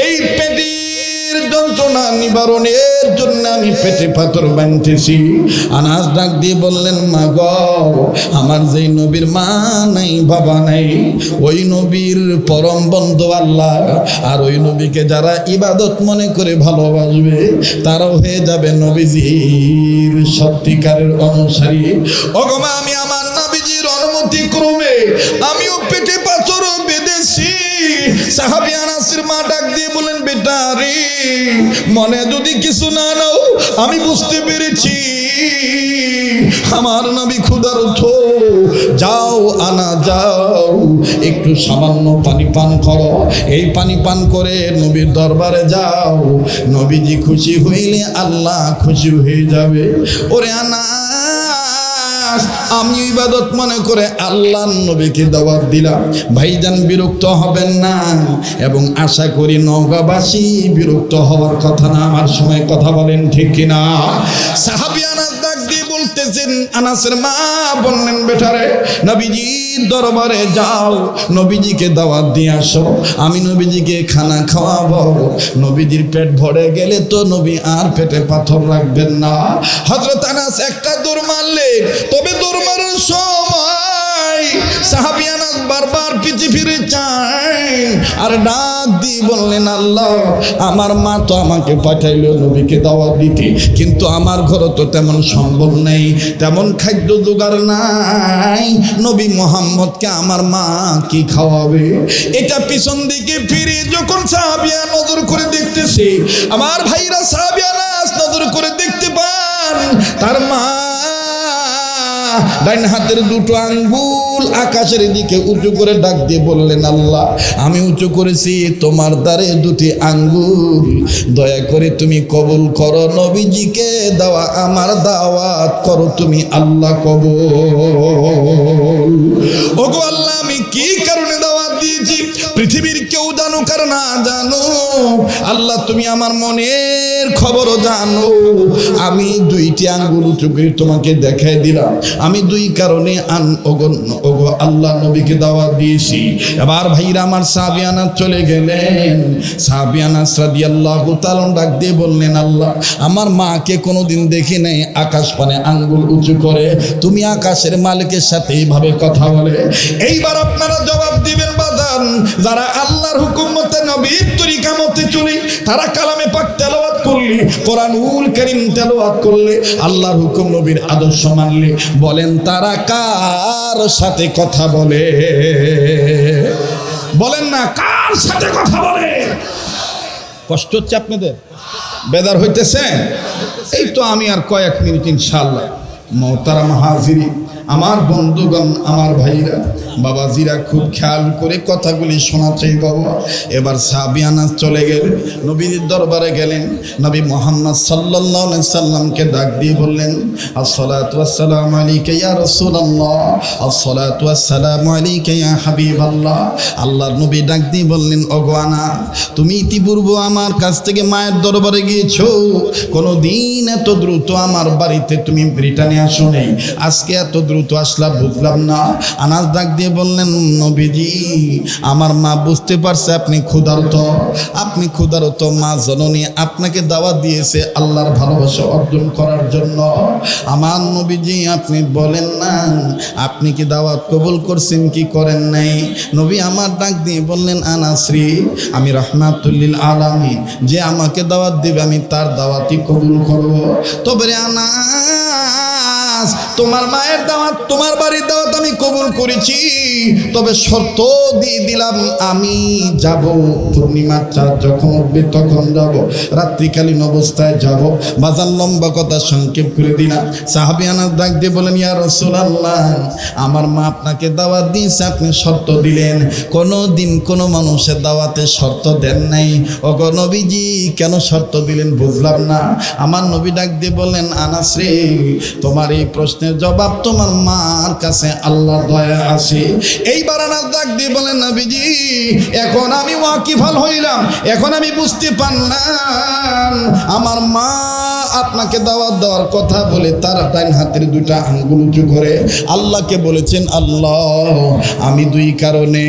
এই পেটের যন্ত্রণা নিবারণের জন্য আমি পেটে পাথর বাঁধতেছি। আনাস ডাক দিয়ে বললেন, মা গো, আমার যেই নবীর মা নাই বাবা নাই, ওই নবীর পরম বন্ধু আল্লাহ, আর ওই নবীকে যারা ইবাদত মনে করে ভালোবাসবে তারাও হয়ে যাবে নবীজির সত্যিকারের অনুসারী। ওগো মা, আমি আমার নবীজির অনুমতি ক্রমে আমিও পেটে পাথর বেঁধেছি। সাহাবী আনাসের মা ডাক দিয়ে বলেন, বেটা রে, মনে যদি কিছু না নাও, আমি বুঝতে পেরেছি আমার নবী ক্ষুধার্ত। যাও আনা, যাও একটু সামান্য পানি পান করো, এই পানি পান করে নবীর দরবারে যাও, নবীজি খুশি হইলে আল্লাহ খুশি হয়ে যাবে। ওরে আনা, আমি ইবাদত মনে করে আল্লাহর নবীকে দাওয়াত দিলাম, ভাইজান বিরক্ত হবেন না, এবং আশা করি নওগাঁবাসী বিরক্ত হওয়ার কথা না। আমার সময় কথা বলেন ঠিক কিনা? সাহাবী আনাস ডাক দিয়ে বলতেছেন, আনাসের মা বললেন, বেটারে নবীজির দরবারে যাও, নবীজিকে দাওয়াত দিয়ে আসো, আমি নবীজিকে খানা খাওয়াবো। নবীজির পেট ভরে গেলে তো নবী আর পেটে পাথর রাখবেন না। হযরত আনাস একটা দৌড় মারলেন, তবে দৌড় মারার সময় সাহাবী আনাস বারবার পিছে ফিরে চায় আর ডাক দিয়ে বললেন, আল্লাহ, আমার মা তো আমাকে পাঠাইলো নবীকে দাওয়াত দিতে, কিন্তু আমার ঘরে তো তেমন সম্ভব নেই, তেমন খাদ্য জোগাড় নাই, নবী মুহাম্মদকে আমার মা কি খাওয়াবে? এটা পিছন দিকে ফিরে যখন সাহাবিয়া নজর করে দেখতেছে, আমার ভাইরা সাহাবী আনাস নজর করে দেখতে পান তার মা ডাইন হাতের দুটো আঙ্গুল আকাশের দিকে উঁচু করে ডাক দিয়ে বললেন, আল্লাহ, আমি উঁচু করেছি তোমার দ্বারে দুটি আঙ্গুল, দয়া করে তুমি কবুল করো, নবীজিকে দেওয়া আমার দাওয়াত করো তুমি আল্লাহ কবুল। ওগো আল্লাহ, আমি কি কারণে দাওয়াত দিয়েছি পৃথিবীর কেউ জানুক আর না জানো, আল্লাহ তুমি আমার মনের খবরও জানো। আমি দুইটি আঙ্গুল উঁচু করে তোমাকে দেখাই দিলাম, আমি দুই কারণে ওগো আল্লাহ নবীকে দাওয়াত দিয়েছি। এবার ভাইরা আমার সাহাবী আনাস চলে গেলেন। সাহাবী আনাস রাদিয়াল্লাহু তাআলা ডাক দিয়ে বললেন, আল্লাহ, আমার মাকে কোনোদিন দেখি নাই আকাশ পানে আঙ্গুল উঁচু করে, তুমি আকাশের মালিকের সাথে এইভাবে কথা বলে। এইবার আপনারা জবাব দিবেন বাদান, যারা আল্লাহর হুকুম মতে নবীর তরিকা মতে চলি, তারা কালামে পাক তেলাওয়াত করলে, কোরআনুল কারীম তেলাওয়াত করলে, আল্লাহর হুকুম নবীর আদর্শ মানলে, বলেন তারা কার সাথে কথা বলে? বলেন না, কার সাথে কথা বলে? কষ্ট হচ্ছে আপনাদের? বেদার হইতেছে? এই তো আমি আর কয়েক মিনিট ইনশাআল্লাহ। মোহতারাম হাজিরিন, আমার বন্ধুগণ, আমার ভাইরা, বাবাজিরা খুব খেয়াল করে কথাগুলি শোনা চাই বাবা। এবার সাহাবী আনাস চলে গেলেন, নবীর দরবারে গেলেন, নবী মুহাম্মদ সাল্লাল্লাহু আলাইহি সাল্লামকে ডাক দিয়ে বললেন, আসসালাতু ওয়াসসালামু আলাইকা ইয়া রাসূলুল্লাহ, আসসালাতু ওয়াসসালামু আলাইকা ইয়া হাবিবাল্লাহ। আল্লাহর নবী ডাক দিয়ে বললেন, ওগো আনাস, তুমি ইতিপূর্বে আমার কাছ থেকে মায়ের দরবারে গিয়েছো, কোনোদিন এত দ্রুত আমার বাড়িতে তুমি ব্রিটানিয়া আসো নাই, আজকে এত দ্রুত দ্রুত আসলা বুঝলাম না। আনাস ডাক দিয়ে বললেন, নবীজি আমার মা বুঝতে পারছে আপনি ক্ষুধার্ত, আপনি ক্ষুধার্ত। মা জননী আপনাকে দাওয়াত দিয়েছে আল্লাহর ভালোবাসা অর্জন করার জন্য। আমার নবীজি আপনি বলেন না আপনি কি দাওয়াত কবুল করছেন কি করেন নাই? নবী আমার ডাক দিয়ে বললেন, আনাসরি আমি রাহমাতুল আলামিন, যে আমাকে দাওয়াত দিবে আমি তার দাওয়াতই কবুল করব। তবে রে আনাস, তোমার মায়ের দাওয়াত, তোমার বাড়ির দাওয়াত আমি কবুল করেছি, তবে শর্ত দিয়ে দিলাম আমি যাব পূর্ণিমার চাঁদ যখন উঠবে তখন যাব, রাত্রিকালীন অবস্থায় যাব। বাজার লম্বা কথা সংক্ষেপ করে দিলাম। সাহাবী আনাস ডাক দিয়ে বলেন, ইয়া রাসূলুল্লাহ আমার মা আপনাকে দাওয়াত দিয়েছে, আপনি শর্ত দিলেন। কোনো দিন কোনো মানুষের দাওয়াতে শর্ত দেন নাই। ওগো নবীজি কেন শর্ত দিলেন বুঝলাম না। আমার নবী ডাক দিয়ে বললেন, আনাস রে তোমার এই প্রশ্নের জবাব তোমার মার কাছে আল্লাহর দয়া আছে। এইবার আনাস ডাক দিয়ে বলেন, নবীজি এখন আমি ওয়াকিফাল হইলাম, এখন আমি বুঝতে পারলাম আমার মা আপনাকে দাওয়াত দেওয়ার কথা বলে তার ডান হাতের দুইটা আঙ্গুল উঁচু করে আল্লাহকে বলেছেন, আল্লাহ আমি দুই কারণে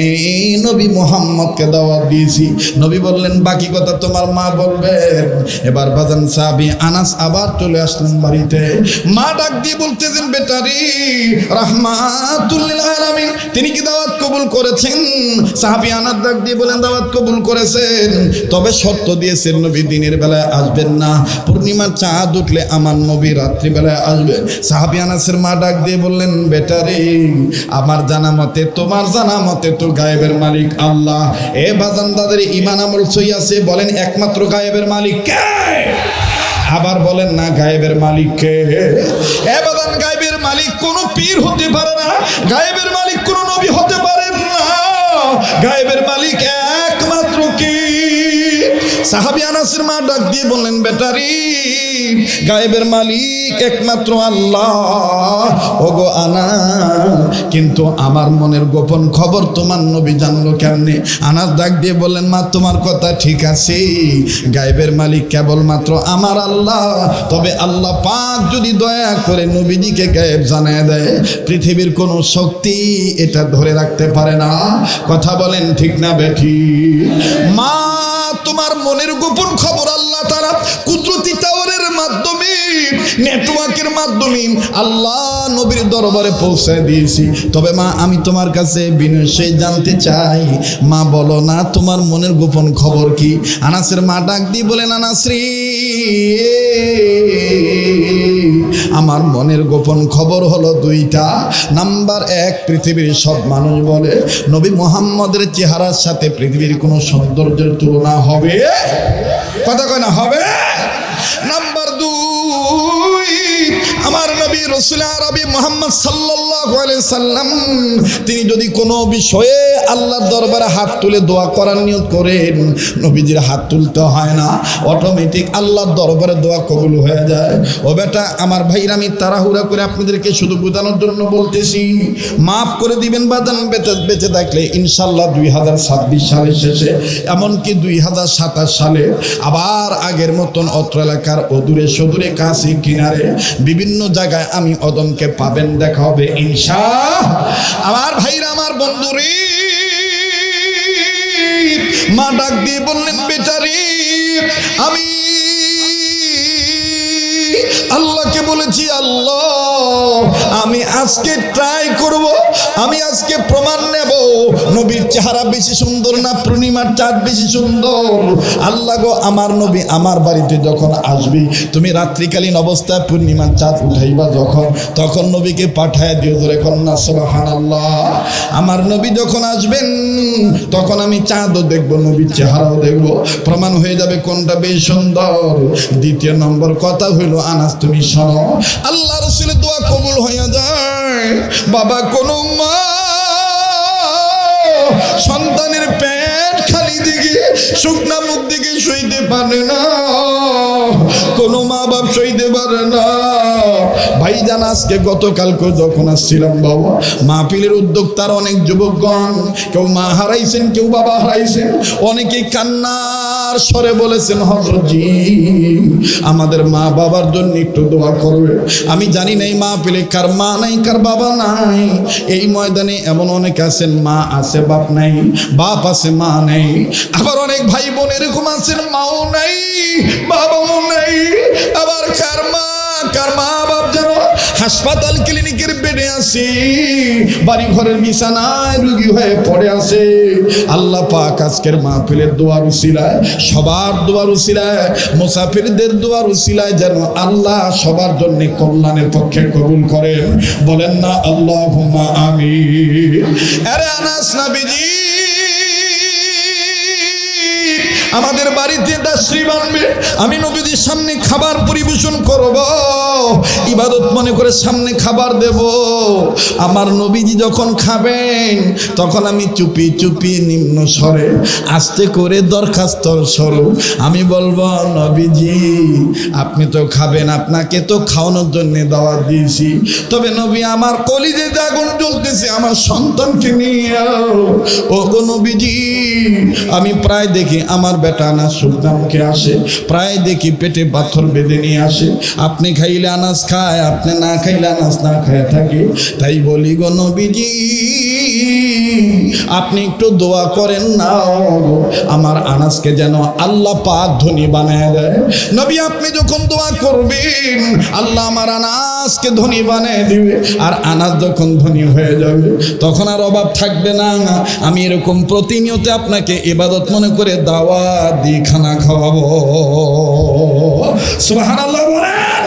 নবী মুহাম্মদকে দাওয়াত দিয়েছি। নবী বললেন, বাকি কথা তোমার মা বলবেন। এবার বাজান সাহাবী আনাস আবার চলে আসলেন বাড়িতে। মা ডাক দিয়ে বলতেছেন, বেটারি রাহমাতুল লিল আলামিন তিনি কি দাওয়াত কবুল করেছেন? সাহাবী আনাস ডাক দিয়ে বলেন, দাওয়াত কবুল করেছেন, তবে শর্ত দিয়েছেন নবী দিনের বেলায় আসবেন না, পূর্ণিমার চাঁদ উঠলে আমার নবী রাত্রিবেলায় আসবে। সাহাবী আনাসের মা ডাক দিয়ে বললেন, বেটারে আমার জানা মতে তোমার জানা মতে তো গায়েবের মালিক আল্লাহ। এ বাজান তাদের ঈমান আমল সই আছে, বলেন একমাত্র গায়েবের মালিক কে? আবার বলেন না গায়েবের মালিক কে? এ বাজান গায়েবের মালিক কোনো পীর হতে পারে না, গায়েবের মালিক কোনো নবী হতে পারেন না, গায়েবের মালিক একমাত্র কে? সাহাবী আনাসের মা ডাক দিয়ে বললেন, বেটারি গায়েবের মালিক একমাত্র আল্লাহ। ওগো আনাস কিন্তু আমার মনের গোপন খবর তোমার নবী জানলো কেমনে? আনাস ডাক দিয়ে বললেন, মা তোমার কথা ঠিক আছে, গায়েবের মালিক কেবলমাত্র আমার আল্লাহ, তবে আল্লাহ পাক যদি দয়া করে নবীজিকে গায়েব জানায় দেয় পৃথিবীর কোনো শক্তি এটা ধরে রাখতে পারে না। কথা বলেন ঠিক না বেঠি? মা তোমার মনের গোপন খবর আল্লাহ তাআলা কুদরতি টাওয়ারের মাধ্যমে, নেটওয়ার্কের মাধ্যমে আল্লাহ নবীর দরবারে পৌঁছায় দিয়েছি। তবে মা আমি তোমার কাছে বিনয়ে জানতে চাই, মা বলো না তোমার মনের গোপন খবর কি? আনাসের মা ডাক দিয়ে বলেন, আনাস রে আমার মনের গোপন খবর হলো দুইটা। নাম্বার এক, পৃথিবীর সব মানুষ বলে নবী মুহাম্মদের চেহারার সাথে পৃথিবীর কোনো সৌন্দর্যের তুলনা হবে? কথা কয় না হবে? নাম্বার দুই, আমার নবী রাসূল আরবি মুহাম্মদ সাল্লাল্লাহু আলাইহি সাল্লাম তিনি যদি কোনো বিষয়ে আল্লাহর দরবারে হাত তুলে দোয়া করার নিয়ত করেন, নবীজির হাত তুলতে হয় না, অটোমেটিক আল্লাহর দরবারে দোয়া কবুল হয়ে যায়। ও বেটা আমার ভাইরা, আমি তাড়াহুড়া করে আপনাদেরকে শুধু বোঝানোর জন্য বলতেছি, মাফ করে দিবেন বাজান। বেঁচে থাকলে ইনশাল্লাহ 2026 সালের শেষে, এমনকি 2027 সালে আবার আগের মতন অত্র এলাকার অদূরে সদূরে কাছে কিনারে বিভিন্ন জায়গায় আমি অদমকে পাবেন, দেখা হবে ইনশাআল্লাহ। আমার ভাইরা, আমার বন্ধুরে, মা ডাক দিয়ে বললেন, বেটারি আমি আল্লাহকে বলেছি, আল্লাহ আমি আজকে ট্রাই করব, আমি আজকে প্রমাণ নেব নবীর চেহারা বেশি সুন্দর না পূর্ণিমার চাঁদ বেশি সুন্দর। আল্লাহ গো আমার নবী আমার বাড়িতে যখন আসবি, তুমি রাত্রিকালীন অবস্থায় পূর্ণিমার চাঁদ উঠাইবা যখন, তখন নবীকে পাঠায় দিও, ধরে কন্যা সুবহানাল্লাহ। আমার নবী যখন আসবেন তখন আমি চাঁদও দেখবো, নবীর চেহারাও দেখবো, প্রমাণ হয়ে যাবে কোনটা বেশি সুন্দর। দ্বিতীয় নম্বর কথা হইল, আনাস তুমি শোনো, আল্লাহ রাসূলের দোয়া কবুল হয়ে যায়। বাবা কোনো মা সন্তানের পেট খালি দিকে শুকনা মুখ দিকে সইতে পারে না, কোনো মা বাপ সইতে পারে না। ভাইজান আজকে গতকালকে যখন আসছিলাম বাবা, মাহফিলের উদ্যোক্তার অনেক যুবকগণ, কেউ মা হারাইছেন, কেউ বাবা হারাইছেন, অনেকে কান্না কান্নার স্বরে বলেছেন, হযরতজি আমাদের মা বাবার জন্য একটু দোয়া করবে। আমি জানি না এই মা পেলে কার মা নাই, কার বাবা নাই। এই ময়দানে এমন অনেক আছেন মা আছে বাপ নাই, বাপ আছে মা নাই। আবার অনেক ভাই বোন এরকম আছেন মাও নাই বাবাও নাই। আবার কার মা বাপ যেন হাসপাতাল ক্লিনিকের বেডে আছে, বাড়ি ঘরের বিছানায় রোগী হয়ে পড়ে আছে। আল্লাহ পাক আজকের মাহফিলের দোয়ার উসিলায়, সবার দোয়ার উসিলায়, মুসাফিরদের দোয়ার উসিলায় যেন আল্লাহ সবার জন্য কল্যাণের পক্ষে কবুল করেন। বলেন না আল্লাহুম্মা আমিন। আরে আনাস নবীজি আমাদের বাড়িতে দাসী বানবে, আমি নবীজির সামনে খাবার পরিবেশন করব, ইবাদত মনে করে সামনে খাবার দেব। আমার নবীজি যখন খাবেন তখন আমি চুপি চুপি নিম্ন স্বরে আস্তে করে দরখাস্ত স্বরূপ আমি বলবো, নবীজি আপনি তো খাবেন, আপনাকে তো খাওয়ানোর জন্য দাওয়াত দিয়েছি, তবে নবী আমার কলিজে আগুন জ্বলতেছে আমার সন্তানকে নিয়ে। ও গো নবীজি আমি প্রায় দেখি আমার বেটা আনাস সুলতানকে আসে, প্রায় দেখি পেটে পাথর বেঁধে নিয়ে আসে। আপনি খাইলে আনাস খায়, আপনি না খাইলে আনাস না খায় থাকে। তাই বলি গো নবীজি আপনি একটু দোয়া করেন না আমার আনাসকে যেন আল্লাহ পাক ধনী বানায় দেয়। নবী আপনি যখন দোয়া করবেন আল্লাহ আমার আনাসকে ধনী বানায় দিবে, আর আনাস যখন ধনী হয়ে যাবে তখন আর অভাব থাকবে না। আমি এরকম প্রতিনিয়ত আপনাকে ইবাদত মনে করে দাওয়াত দিয়ে খানা খাওয়াবো। সুবহানাল্লাহ বলেন।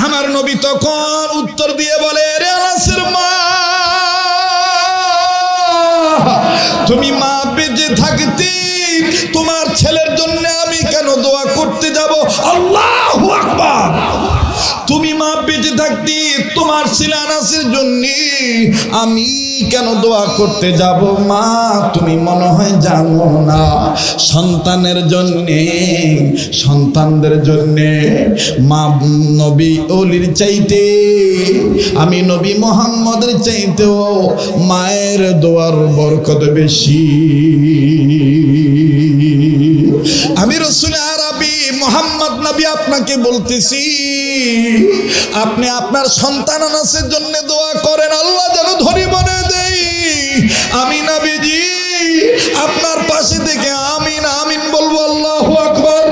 আমার নবী তখন উত্তর দিয়ে বলে, রে আনাসের মা তুমি মা বেঁচে থাকতে তোমার ছেলের জন্য আমি কেন দোয়া করতে যাব? আল্লাহু আকবার। তুমি মা বেঁচে থাকতে তোমার ছেলে আনাসের জন্য আমি কেন দোয়া করতে যাব? মা তুমি মনে হয় জানো না, সন্তানের জন্যে সন্তানদের জন্যে মা নবী ওলির চাইতে আমি নবী মুহাম্মদের চাইতেও মায়ের দোয়ার বরকত বেশি। আমি রাসূল আরবি মুহাম্মদ নবী আপনাকে বলতেছি আপনি আপনার সন্তান আনাসের জন্য দোয়া করেন, আল্লাহ যেন ধনী বানিয়ে দেয়। আমি নবীজি আপনার পাশে থেকে আমিন আমিন বলবো। আল্লাহু আকবার।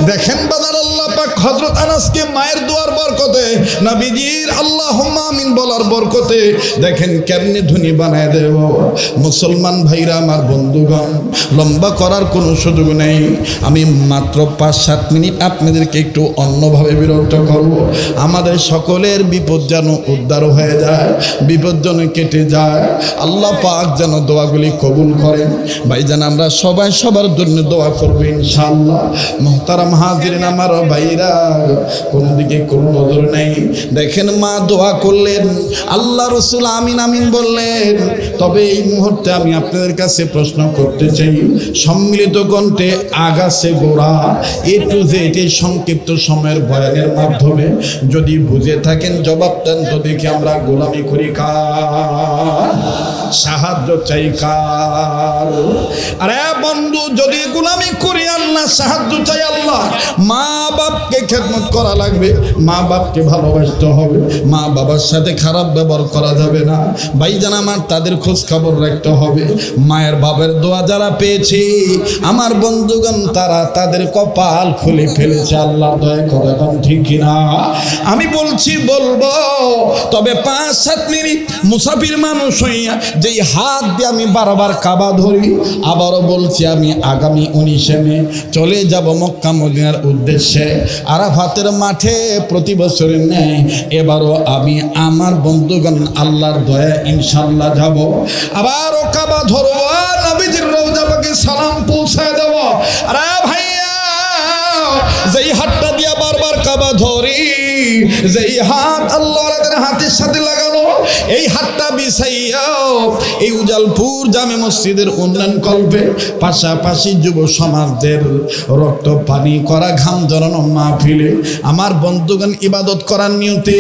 দেখেন বাজার আল্লাহ পাক হযরত আনাসকে মায়ের দোয়ার বরকতে, নবীজির আল্লাহুম্মা আমিন বলার বরকতে দেখেন কেমনে ধনী বানায় দেব। মুসলমান ভাইরা আমার বন্ধুগণ, লম্বা করার কোনো সুযোগ নেই। আমি মাত্র 5-7 মিনিট আপনাদেরকে একটু অন্যভাবে বিরক্ত করব। আমাদের সকলের বিপদ যেন উদ্ধার হয়ে যায়, বিপদ যেন কেটে যায়। আল্লাহ পাক যেন দোয়াগুলি কবুল করেন। ভাইজান আমরা সবাই সবার জন্য দোয়া করব ইনশাআল্লাহ। মুহতারাম হাজিরিন আমার ভাইরা, কোন দিকে কোনো নজর নেই। দেখেন মা দোয়া করলেন, আল্লাহ রাসূল আমিন আমিন বললেন। তবে এই মুহূর্তে আমি আপনাদের কাছে প্রশ্ন করতে চাই, সম্মিলিত কণ্ঠে আগাছে গোড়া এ টু জেড এই সংক্ষিপ্ত সময়ের বয়ানের মাধ্যমে যদি বুঝে থাকেন জবাব দেন তো দেখি আমরা গোলামি করি কার, সাহায্য চাই কার? আরে বন্ধু যদি গোলামি করি আল্লাহ, সাহায্য চাই আল্লাহ। মা বাপকে খেদমত করা লাগবে, মা বাপকে ভালোবাসতে হবে, মা বাবার সাথে খারাপ ব্যবহার করা যাবে না। ভাইজান আমার তাদের খোঁজ খবর রাখতে হবে। মায়ের বাবার দোয়া যারা পেয়েছে আমার বন্ধুগণ তারা তাদের কপাল খুলে ফেলেছে আল্লাহর দয়া। কথা কম ঠিক কিনা? আমি বলছি বলবো, তবে 5-7 মিনিট মুসাফির মানুষ হইয়া যেই হাত দিয়ে আমি বারবার কাবা ধরি, আবারও বলছি আমি আগামী 19 মে চলে যাব মক্কা মদিনার উদ্দেশ্যে। আরাফাতের মাঠে প্রতি বছরের ন্যায় এবারও আমি আমার বন্ধুগণ আল্লাহর দয়া ইনশাআল্লাহ যাব। আবারও কাবা ধরব, নবীজির রওজা পাকে সালাম পৌঁছায় দেব। আরে ভাইয়া যেই হাতটা দিয়া বারবার বাবা ধরি, যেই হাত আল্লাহর হাতের সাথে লাগানো, এই হাতটা বিছাইয়াও এই উজালপুর জামে মসজিদের উন্নয়ন কল্পে, পাশাপাশি যুব সমাজদের রক্ত পানি করা ঘাম জড়ানো মাহফিলে আমার বন্ধুগণ ইবাদত করার নিয়তে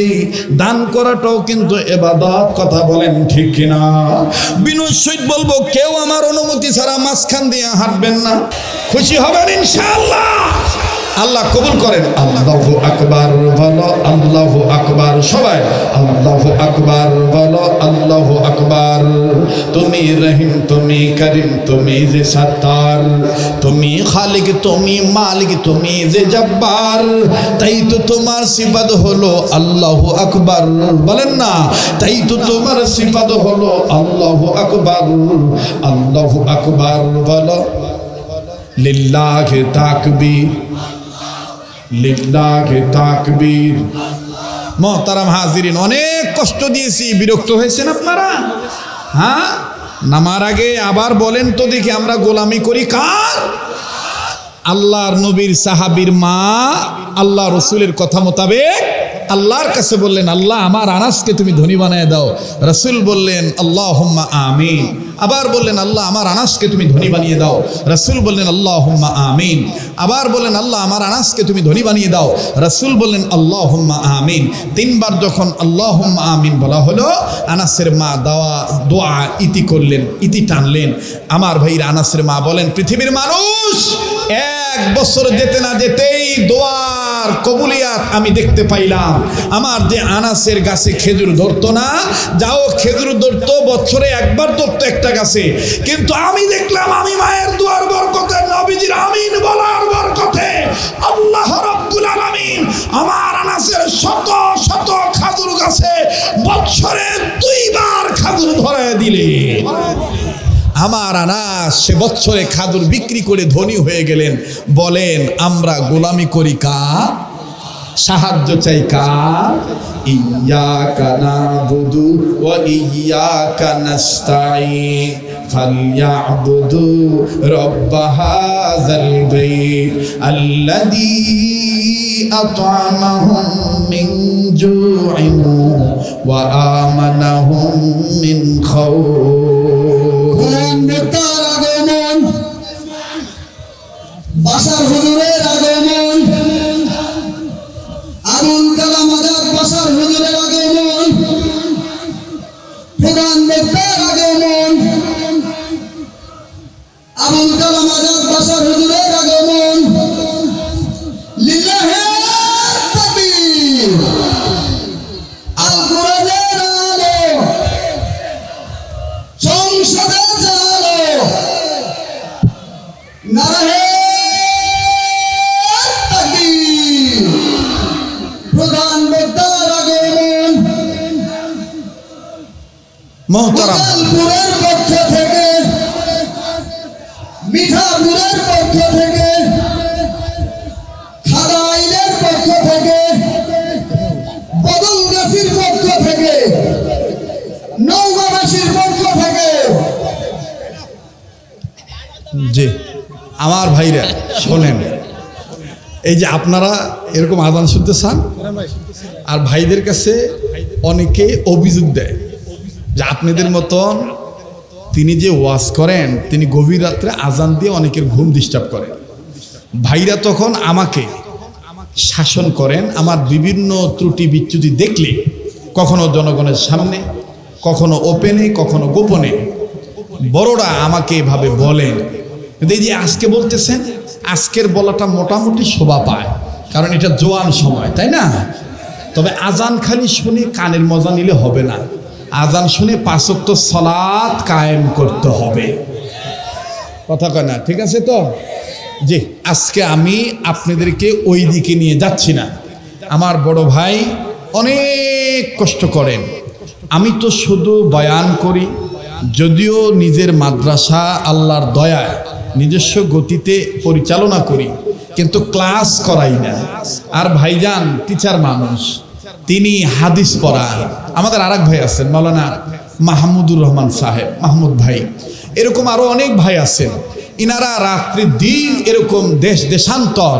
দান করাটাও কিন্তু ইবাদত। কথা বলেন ঠিক কিনা? বিনয় সহিত বলবো, কেউ আমার অনুমতি ছাড়া মাঝখান দিয়ে হাঁটবেন না। খুশি হবেন ইনশাআল্লাহ। আল্লাহ কবুল করেন। আল্লাহু আকবার বলো, আল্লাহু আকবার। সবাই আল্লাহু আকবার বলো, আল্লাহু আকবার। তুমি রহিম, তুমি করিম, তুমি যে সত্তার, তুমি খালিক, তুমি মালিক, তুমি যে জব্বার, তাই তো তোমার সিফাত হলো আল্লাহু আকবার। বলেন না, তাই তো তোমার সিফাত হলো আল্লাহু আকবার। আল্লাহু আকবার বলো, লিল্লাহি তাকবীর, লিল্লাহি তাকবীর। মুহতারাম হাজিরিন, অনেক কষ্ট দিয়েছি, বিরক্ত হয়েছেন আপনারা? হ্যাঁ, নামার আগে আবার বলেন তো দেখি, আমরা গোলামি করি কার? আল্লাহর নবীর সাহাবীর মা আল্লাহ রসুলের কথা মোতাবেক আল্লাহর কাছে বললেন, আল্লাহ আমার আনাসকে তুমি ধনী বানায় দাও। রসুল বললেন আল্লাহুম্মা আমিন। আবার বললেন, আল্লাহ আমার আনাসকে তুমি ধনী বানিয়ে দাও। রসুল বললেন আল্লাহুম্মা আমিন। আবার বললেন, আল্লাহ আমার আনাসকে তুমি ধনী বানিয়ে দাও। রসুল বললেন আল্লাহুম্মা আমিন। তিনবার যখন আল্লাহুম্মা আমিন বলা হলো, আনাসের মা দোয়া ইতি করলেন, ইতি টানলেন। আমার ভাইর আনাসের মা বলেন, পৃথিবীর মানুষ 1 বছর যেতে না যেতেই দোয়ার কবুলিয়াত আমি দেখতে পাইলাম। আমার যে আনাসের গাছে খেজুর ধরতো না, যাও খেজুর ধরতো বছরে একবার ধরতো একটা গাছে, কিন্তু আমি দেখলাম আমি মায়ের দোয়ার বরকতে, নবীজির আমিন বলার বরকতে আল্লাহ রাব্বুল আলামিন আমার আনাসের শত শত খেজুর গাছে বছরে 2 বার খেজুর ধরায় দিলে। আমার আনাস সে বছরে খাদুর বিক্রি করে ধনী হয়ে গেলেন। বলেন, আমরা গোলামি করি কার? সাহায্য চাই কার? ইয়াকা নাবুদু ওয়া ইয়াকা নাস্তাঈন ফালইয়াবুদু রাব্ব হাযাল বাইত আল্লাযী আত'আমাহুম মিন জু'ইন ওয়া আমানাহুম মিন খাউফ। বাসার হুজুরের আগমন, আবুল কালাম আজাদ বাসার হুজুরের আগমন, প্রধান বক্তার আগমন, আবুল কালাম আজাদ বাসার হুজুরের আগমন। লিল্লাহি তাকবীর। আল কোরআনের আলো সংসদে জালো, নারায়ে প্রধান বক্তার আগমন। মুহতারাম, উজালপুরের পক্ষ থেকে, মিঠাপুরের পক্ষ থেকে, খাদাইলের পক্ষ থেকে, বদলগাছির পক্ষ থেকে, নওগাঁবাসীর পক্ষ থেকে, জি আমার ভাইরা শোনেন, এই যে আপনারা এরকম আজান শুনতে চান, আর ভাইদের কাছে অনেকে অভিযোগ দেয় যে আপনাদের মতন তিনি যে ওয়াজ করেন, তিনি গভীর রাত্রে আজান দিয়ে অনেকের ঘুম ডিস্টার্ব করেন। ভাইরা তখন আমাকে শাসন করেন, আমার বিভিন্ন ত্রুটি বিচ্যুতি দেখলে কখনো জনগণের সামনে, কখনো ওপেনে, কখনো গোপনে বড়রা আমাকে এভাবে বলেন। কিন্তু এই যে আজকে বলতেছেন, আজকের বলাটা মোটামুটি শোভা পায়, কারণ এটা জোয়ান সময়, তাই না? তবে আজান খালি শুনে কানের মজা নিলে হবে না, আজান শুনে 5 ওয়াক্ত সালাত কায়েম করতে হবে। কথা কয় না? ঠিক আছে তো? জি, আজকে আমি আপনাদেরকে ওই দিকে নিয়ে যাচ্ছি না। আমার বড় ভাই অনেক কষ্ট করেন, আমি তো শুধু বয়ান করি, যদিও নিজের মাদ্রাসা আল্লাহর দয়ায় নিজস্ব গতিতে পরিচালনা করি, কিন্তু ক্লাস করাই না। আর ভাইজান টিচার মানুষ, তিনি হাদিস পড়ান। আমাদের আরেক ভাই আছেন মাওলানা মাহমুদুর রহমান সাহেব, মাহমুদ ভাই, এরকম আরো অনেক ভাই আছেন। ইনারা রাত্রি দিন এরকম দেশ দেশান্তর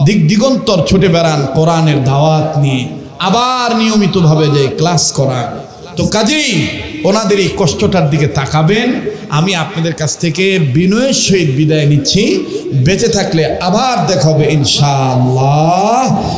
দিক দিগন্তর ছুটে বেড়ান কোরআনের দাওয়াত নিয়ে, আবার নিয়মিতভাবে যে ক্লাস করান। তো কাজেই ওনাদের এই কষ্টটার দিকে তাকাবেন। আমি আপনাদের কাছ থেকে বিনয়ের সহিত বিদায় নিচ্ছি। বেঁচে থাকলে আবার দেখা হবে ইনশাআল্লাহ।